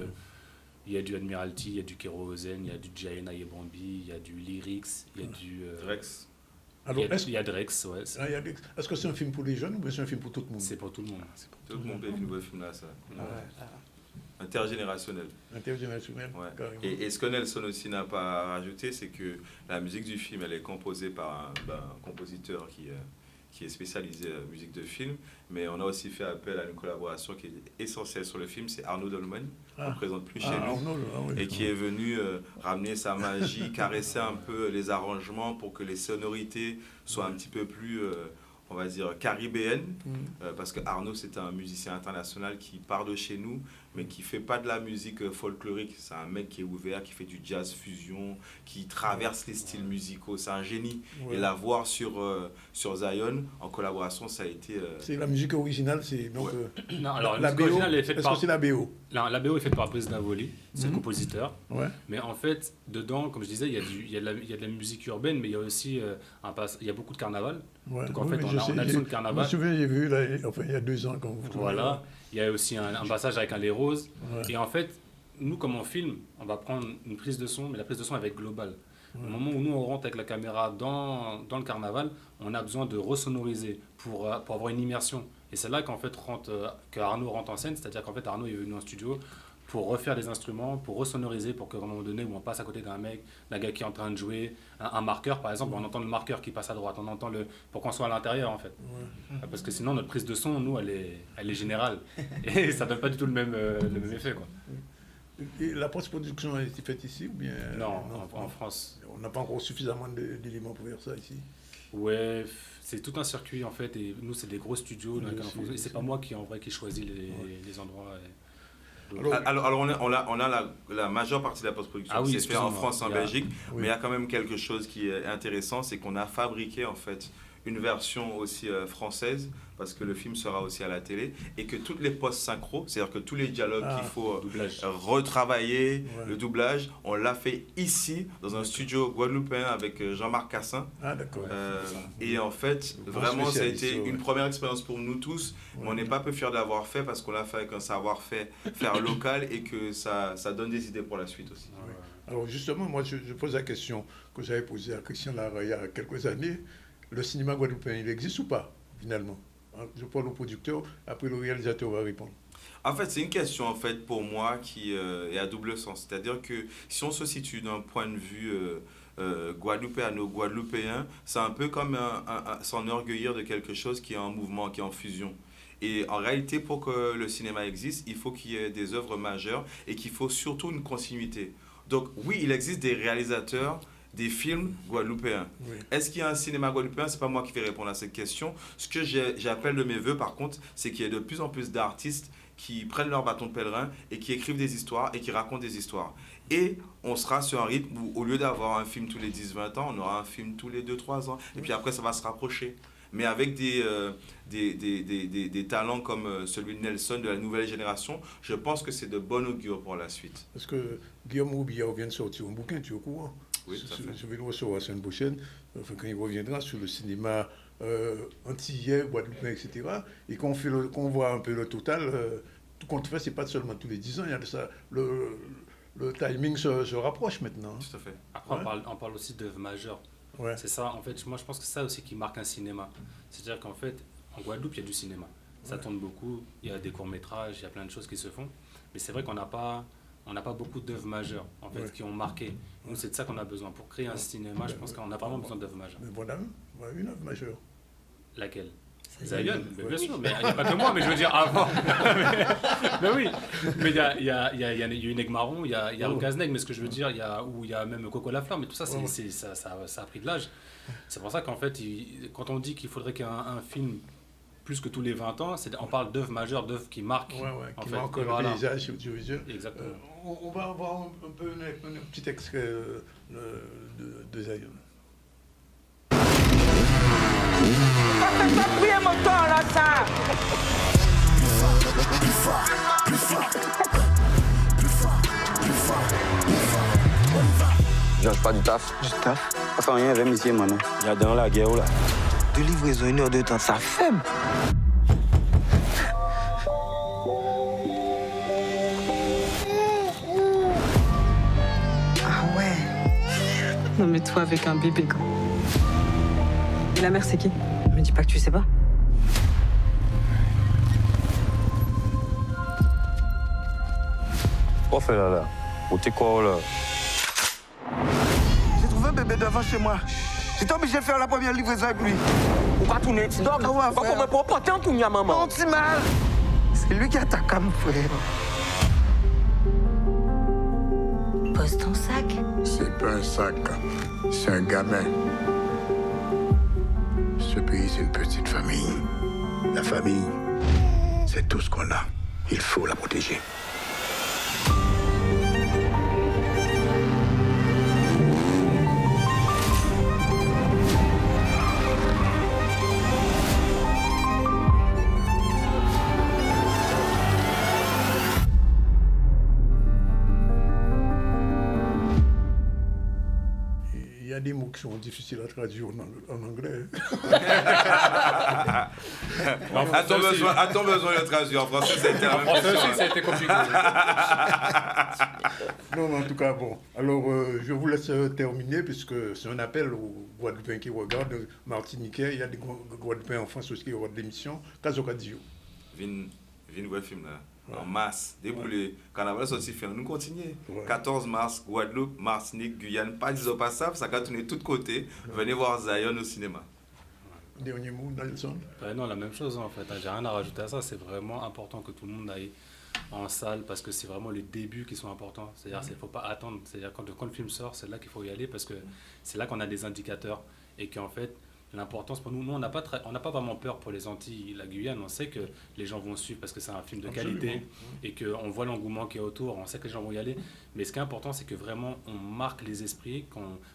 il y a du Admiralty, il y a du Kérosène, il y a du Jaina Yebambi, il y a du Lyrics, il y a du... Drex. Alors, il y a Drex, ouais. Est-ce que c'est un film pour les jeunes ou c'est un film pour tout le monde? C'est pour tout le monde. Tout le monde peut filmer ce film-là, ça. Intergénérationnel. Intergénérationnel, Ouais. carrément. Et ce que Nelson aussi n'a pas rajouté, c'est que la musique du film, elle est composée par un compositeur qui est spécialisé en musique de film, mais on a aussi fait appel à une collaboration qui est essentielle sur le film, c'est Arnaud Dolman, qu'on ne présente plus chez nous, et qui est venu ramener sa magie, caresser un peu les arrangements pour que les sonorités soient un petit peu plus, on va dire, caribéennes, parce que Arnaud, c'est un musicien international qui part de chez nous, mais qui ne fait pas de la musique folklorique. C'est un mec qui est ouvert, qui fait du jazz fusion, qui traverse les styles musicaux. C'est un génie. Ouais. Et la voir sur Zion, en collaboration, ça a été... C'est la musique originale, c'est donc... Non, alors, la la BO, originale est faite est-ce par... que c'est la BO? La BO est faite par Brice Davoli, c'est le Mhm. compositeur. Ouais. Mais en fait, dedans, comme je disais, il y a de la musique urbaine, mais il y a aussi il y a beaucoup de carnaval. Ouais. Donc en Oui, fait, mais on a le son de Je carnaval. me souviens, j'ai vu, là, enfin, il y a 2 ans, quand vous... Voilà. Il y a aussi un passage avec un lait rose. Ouais. Et en fait, nous, comme on filme, on va prendre une prise de son, mais la prise de son elle va être globale. Au moment où nous, on rentre avec la caméra dans le carnaval, on a besoin de resonoriser pour avoir une immersion. Et c'est là qu'en fait que Arnaud rentre en scène, c'est-à-dire qu'en fait Arnaud est venu en studio pour refaire des instruments, pour resonoriser, pour qu'à un moment donné où on passe à côté d'un gars qui est en train de jouer un marqueur, par exemple, on entend le marqueur qui passe à droite, on entend pour qu'on soit à l'intérieur en fait. Parce que sinon notre prise de son, nous, elle est générale. Et ça donne pas du tout le même effet, quoi. Et la post-production a été faite ici ou bien... Non, en France. On n'a pas encore suffisamment d'éléments pour faire ça ici. Ouais, c'est tout un circuit en fait, et nous c'est des gros studios dans lesquels on fonctionne. Et c'est pas moi qui choisis les endroits. Alors on a la majeure partie de la post-production qui s'est fait en France, en Belgique, mais il y a quand même quelque chose qui est intéressant, c'est qu'on a fabriqué en fait une version aussi française, parce que le film sera aussi à la télé, et que toutes les post-synchro, c'est-à-dire que tous les dialogues qu'il faut retravailler, le doublage, on l'a fait ici, dans un studio guadeloupéen avec Jean-Marc Cassin. Ah, d'accord. Et en fait, vraiment, ça a été une première expérience pour nous tous, mais on n'est pas peu fiers d'avoir fait, parce qu'on l'a fait avec un savoir-faire local, et que ça donne des idées pour la suite aussi. Alors justement, moi je pose la question que j'avais posée à Christian Lara il y a quelques années. Le cinéma guadeloupéen, il existe ou pas, finalement? Je parle au producteur, après le réalisateur va répondre. En fait, c'est une question, en fait, pour moi, qui est à double sens. C'est-à-dire que si on se situe d'un point de vue guadeloupéano-guadeloupéen, c'est un peu comme s'enorgueillir de quelque chose qui est en mouvement, qui est en fusion. Et en réalité, pour que le cinéma existe, il faut qu'il y ait des œuvres majeures et qu'il faut surtout une continuité. Donc oui, il existe des réalisateurs, des films guadeloupéens. Oui. Est-ce qu'il y a un cinéma guadeloupéen? C'est pas moi qui vais répondre à cette question. Ce que j'appelle de mes voeux, par contre, c'est qu'il y ait de plus en plus d'artistes qui prennent leur bâton de pèlerin et qui écrivent des histoires et qui racontent des histoires. Et on sera sur un rythme où, au lieu d'avoir un film tous les 10-20 ans, on aura un film tous les 2-3 ans. Et puis après, ça va se rapprocher. Mais avec des talents comme celui de Nelson, de la nouvelle génération, je pense que c'est de bon augure pour la suite. Parce que Guillaume Roubillard vient de sortir un bouquin, tu es au courant? Oui, tout à fait. Je vais le recevoir la semaine prochaine, enfin, quand il reviendra, sur le cinéma antillais, guadeloupéen, etc. Et qu'on voit un peu le total, tout compte fait, c'est pas seulement tous les 10 ans, il y a de ça, le timing se rapproche maintenant. Tout à fait. Après, on parle aussi d'œuvres majeures. Ouais. C'est ça, en fait, moi je pense que c'est ça aussi qui marque un cinéma. C'est-à-dire qu'en fait, en Guadeloupe, il y a du cinéma. Ça tourne beaucoup, il y a des courts-métrages, il y a plein de choses qui se font. Mais c'est vrai qu'on n'a pas on n'a pas beaucoup d'œuvres majeures en fait, qui ont marqué. Nous, c'est de ça qu'on a besoin. Pour créer un cinéma, je pense qu'on a vraiment besoin d'œuvres majeures. Mais voilà une œuvre majeure. Laquelle? Zion, bien sûr, mais il n'y a pas que moi, mais je veux dire avant. mais oui, mais il y a eu Negmaron, il y a Rukazneg, mais ce que je veux dire, il y a même Coco Lafleur, mais tout ça, ça a pris de l'âge. C'est pour ça qu'en fait, quand on dit qu'il faudrait qu'il y ait un film plus que tous les 20 ans, on parle d'œuvres majeures, d'œuvres qui marquent. Qui marquent le paysage audiovisuel. Exactement. On va avoir un peu un petit extrait de Zion. Ça fait pas prier mon temps là, ça. Je lâche pas du taf. Du taf? Attends, rien, même ici, maintenant. Il y a dans la guerre là. De livraison, 1 heure de temps, ça fait. Ah ouais. Non mais toi avec un bébé quoi. Et la mère c'est qui? Me dis pas que tu sais pas. Quoi fait là? Où t'es quoi là? J'ai trouvé un bébé devant chez moi. J'étais obligé de faire la première livraison avec lui. On va tourner. Donc, on va porter un coup, maman. Non, c'est mal. C'est lui qui attaque mon frère. Pose ton sac. C'est pas un sac, c'est un gamin. Ce pays, c'est une petite famille. La famille, c'est tout ce qu'on a. Il faut la protéger. Il y a des mots qui sont difficiles à traduire en anglais. A-t-on besoin de traduire en français? Ça a été la même question. Ça a été compliqué. Non, mais en tout cas, bon. Alors, je vous laisse terminer, puisque c'est un appel aux Guadeloupéens qui regardent, Martiniquais. Il y a des Guadeloupéens en France aussi qui regardent l'émission. Kazokadio. Vin voir film là. En masse, déboulé. Carnaval sorti film. Nous continuons. 14 mars, Guadeloupe, Martinique, Guyane. Pas disons pas ça, ça va tourner de tous côtés. Venez voir Zion au cinéma. Dernier mot, Nelson? Non, la même chose en fait. J'ai rien à rajouter à ça. C'est vraiment important que tout le monde aille en salle parce que c'est vraiment les débuts qui sont importants. C'est-à-dire qu'il ne faut pas attendre. C'est-à-dire quand le film sort, c'est là qu'il faut y aller parce que c'est là qu'on a des indicateurs et qu'en fait, l'importance pour nous, on n'a pas vraiment peur pour les Antilles, la Guyane. On sait que les gens vont suivre parce que c'est un film de qualité et qu'on voit l'engouement qui est autour. On sait que les gens vont y aller. Mais ce qui est important, c'est que vraiment on marque les esprits,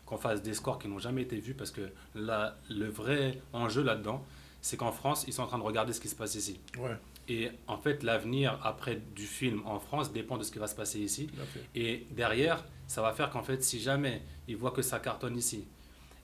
qu'on fasse des scores qui n'ont jamais été vus parce que là, le vrai enjeu là-dedans, c'est qu'en France, ils sont en train de regarder ce qui se passe ici. Ouais. Et en fait, l'avenir après du film en France dépend de ce qui va se passer ici. Et derrière, ça va faire qu'en fait, si jamais ils voient que ça cartonne ici,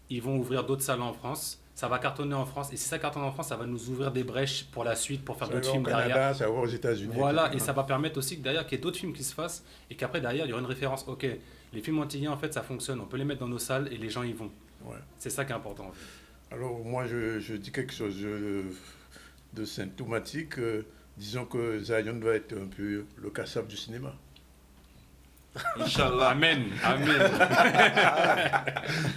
ils vont ouvrir d'autres salles en France. Ça va cartonner en France. Et si ça cartonne en France, ça va nous ouvrir des brèches pour la suite, pour faire d'autres films Canada, derrière. ça va aux États-Unis. Voilà, et ça va permettre aussi que derrière, qu'il y ait d'autres films qui se fassent et qu'après, derrière, il y aura une référence. Ok, les films antillais, en fait, ça fonctionne. On peut les mettre dans nos salles et les gens y vont. Ouais. C'est ça qui est important. En fait. Alors, moi, je dis quelque chose de symptomatique. Disons que Zion va être un peu le Kassab du cinéma. Inch'Allah. Amen. Amen.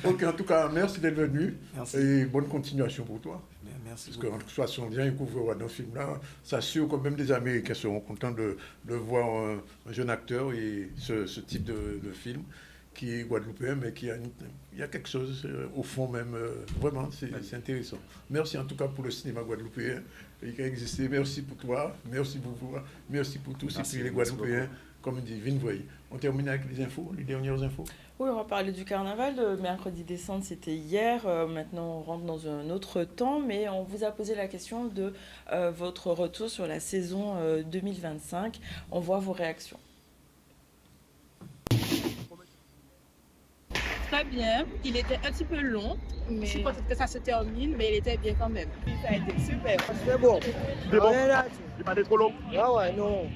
Ok, en tout cas, merci d'être venu. Merci. Et bonne continuation pour toi. Merci. Parce que, de toute façon, bien découvrir dans ce film-là, ça assure quand même des Américains seront contents de voir un jeune acteur et ce type de film qui est guadeloupéen, mais il y a quelque chose au fond même. Vraiment, c'est intéressant. Merci en tout cas pour le cinéma guadeloupéen qui a existé. Merci pour toi, merci pour vous, merci pour tous. Merci, et puis les Guadeloupéens, comme dit Vinvoy. On termine avec les infos, les dernières infos. Oui, on va parler du carnaval. Le mercredi décembre, c'était hier. Maintenant, on rentre dans un autre temps, mais on vous a posé la question de votre retour sur la saison 2025. On voit vos réactions. Très bien. Il était un petit peu long, mais je suis contente que ça se termine, mais il était bien quand même. Ça a été super. C'est bon. C'est bon. Il pas trop long. Ah ouais, non.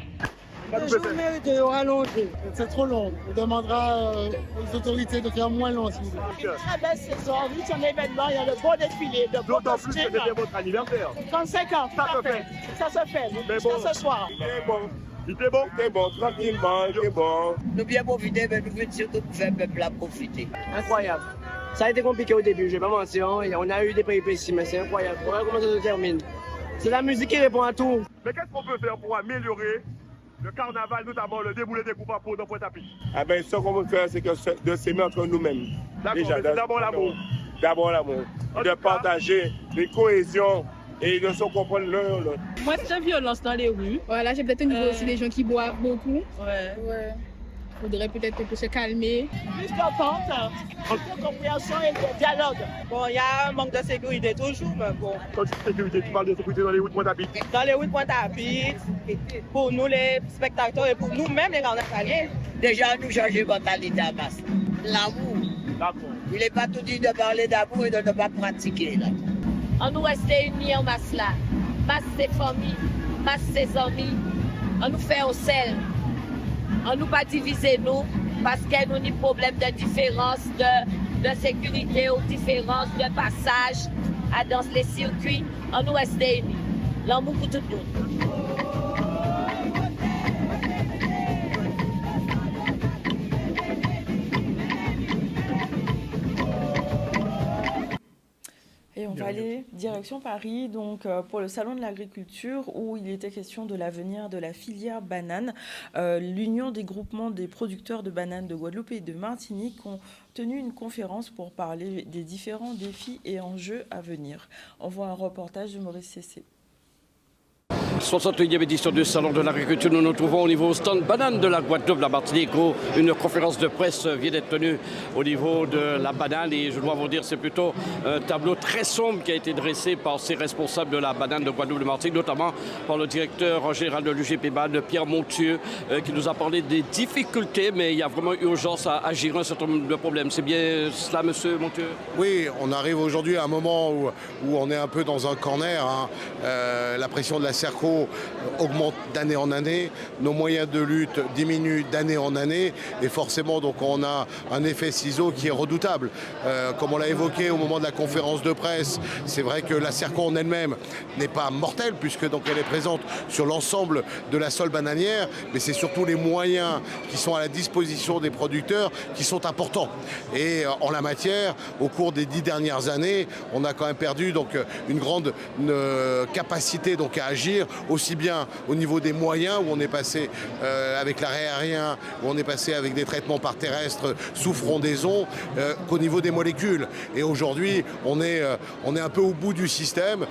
Je vous mérite de rallonger. C'est trop long. On demandera aux autorités de faire moins long. Une très belle saison. Oui, c'est un événement. Il y a le beau défilé. D'autant plus que c'était votre anniversaire. 35 ans. Ça se fait. Ça se fait. Mais bon, ce soir. Mais bon. C'était bon, tranquillement, c'était bon. Nous bien profiter, mais nous voulons surtout faire le peuple profiter. Incroyable. Ça a été compliqué au début, je vais pas mentir. On a eu des péripéties, mais c'est incroyable. Voilà comment ça se termine. C'est la musique qui répond à tout. Mais qu'est-ce qu'on peut faire pour améliorer le carnaval, notamment le déboulé des coupes à peau dans Pointe-à-Pitre? Ah ben, ce qu'on veut faire, c'est de s'aimer entre nous-mêmes. Déjà, d'abord l'amour. D'abord l'amour. De partager des cohésions et de se comprendre l'un l'autre. Moi, c'est la violence dans les rues. Voilà, j'ai peut-être au niveau aussi des gens qui boivent beaucoup. Ouais. Faudrait peut-être se calmer. Plus d'entente, plus de compréhension et de dialogue. Bon, il y a un manque de sécurité toujours, mais bon. Quand tu dis sécurité, tu parles de sécurité dans les routes Pointe-à-Pitre? Dans les routes Pointe-à-Pitre, pour nous les spectateurs et pour nous-mêmes les carnavaliers. Déjà, nous changeons de mentalité à masse. L'amour. D'accord. Il n'est pas tout dit de parler d'amour et de ne pas pratiquer. Là. On nous reste unis en masse là. Masse ses familles, masse ses amis. On nous fait au sel. On nous pas diviser nous parce que nous avons des problèmes de différence de sécurité ou différence de passage dans les circuits. On nous reste unis. L'amour pour tout le monde. Et on va aller direction Paris, donc pour le salon de l'agriculture où il était question de l'avenir de la filière banane. L'Union des groupements des producteurs de bananes de Guadeloupe et de Martinique ont tenu une conférence pour parler des différents défis et enjeux à venir. On voit un reportage de Maurice Cessé. 61e édition du Salon de l'agriculture, nous nous trouvons au niveau stand banane de la Guadeloupe, la Martinique, où une conférence de presse vient d'être tenue au niveau de la banane. Et je dois vous dire, c'est plutôt un tableau très sombre qui a été dressé par ces responsables de la banane de Guadeloupe de Martinique, notamment par le directeur général de l'UGP-BAN, Pierre Montieu, qui nous a parlé des difficultés, mais il y a vraiment urgence à agir un certain nombre de problèmes. C'est bien cela, monsieur Montieu? Oui, on arrive aujourd'hui à un moment où on est un peu dans un corner. Hein. La pression de la Serco augmente d'année en année, nos moyens de lutte diminuent d'année en année et forcément donc on a un effet ciseau qui est redoutable. Comme on l'a évoqué au moment de la conférence de presse, c'est vrai que la Serco en elle-même n'est pas mortelle puisque donc elle est présente sur l'ensemble de la sole bananière, mais c'est surtout les moyens qui sont à la disposition des producteurs qui sont importants. Et en la matière, au cours des 10 dernières années, on a quand même perdu donc une grande capacité donc à agir, aussi bien au niveau des moyens, où on est passé avec l'arrêt aérien, où on est passé avec des traitements par terrestre sous frondaison, qu'au niveau des molécules. Et aujourd'hui, on est un peu au bout du système.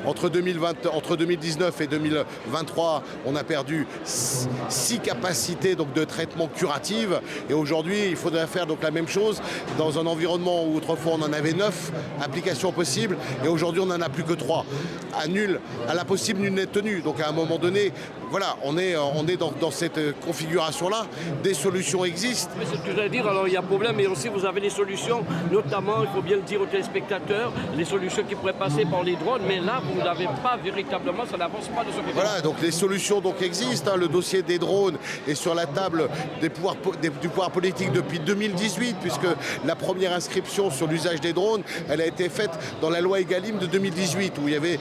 Entre 2019 et 2023, on a perdu 6 capacités donc, de traitement curative. Et aujourd'hui, il faudrait faire donc, la même chose dans un environnement où autrefois on en avait 9 applications possibles. Et aujourd'hui, on n'en a plus que 3. À la possible, nul n'est tenu. Donc à un moment donné, voilà, on est dans cette configuration-là. Des solutions existent. Mais c'est ce que j'allais dire, alors il y a problème, mais aussi vous avez des solutions, notamment, il faut bien le dire aux téléspectateurs, les solutions qui pourraient passer par les drones, mais là, vous n'avez pas véritablement, ça n'avance pas de ce côté. Voilà, donc les solutions donc, existent. Hein. Le dossier des drones est sur la table du pouvoir politique depuis 2018, puisque la première inscription sur l'usage des drones, elle a été faite dans la loi Egalim de 2018, où il y avait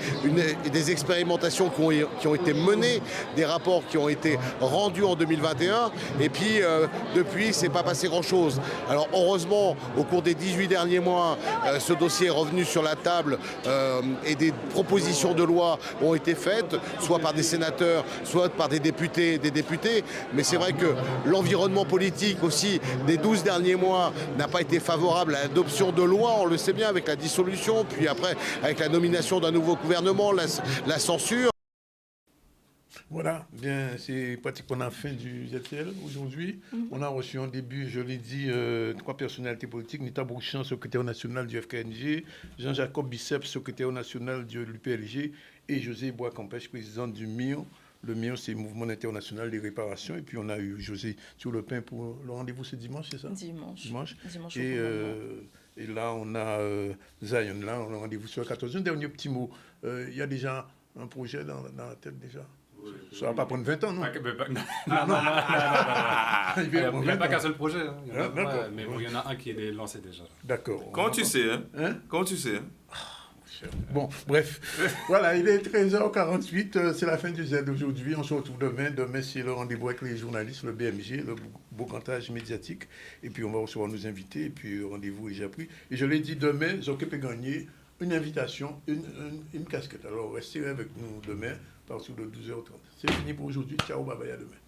des expérimentations qui ont été menées, des rapports qui ont été rendus en 2021, et puis depuis, c'est pas passé grand-chose. Alors heureusement, au cours des 18 derniers mois, ce dossier est revenu sur la table et des propositions de loi ont été faites, soit par des sénateurs, soit par des députés, mais c'est vrai que l'environnement politique aussi des 12 derniers mois n'a pas été favorable à l'adoption de loi, on le sait bien, avec la dissolution, puis après avec la nomination d'un nouveau gouvernement, la censure. Voilà, bien, c'est pratiquement la fin du ZCL aujourd'hui. On a reçu en début, je l'ai dit, 3 personnalités politiques. Nita Bouchan, secrétaire national du FKNG, Jean-Jacob Bicep, secrétaire national de l'UPLG, et José Bois-Campèche, président du MIO. Le MIO, c'est le Mouvement international des réparations. Et puis, on a eu José sur le pain pour le rendez-vous, c'est dimanche, c'est ça? Dimanche. Et là, on a Zion, là, on a rendez-vous sur 14. Un dernier petit mot. Il y a déjà un projet dans la tête, déjà? Ça va pas prendre 20 ans, non? Il n'y a pas qu'un seul projet. Mais il y en a un qui est lancé déjà. D'accord. Comment tu sais, hein? Comment tu sais, hein? Bon, bref. Voilà, il est 13h48. C'est la fin du Z d'aujourd'hui. On se retrouve demain. Demain, c'est le rendez-vous avec les journalistes, le BMG, le boucantage médiatique. Et puis, on va recevoir nos invités. Et puis, rendez-vous est déjà pris. Et je l'ai dit, demain, Zoké peut gagner une invitation, une casquette. Alors, restez avec nous demain, à partir de 12h30. C'est fini pour aujourd'hui. Ciao, bye bye, à demain.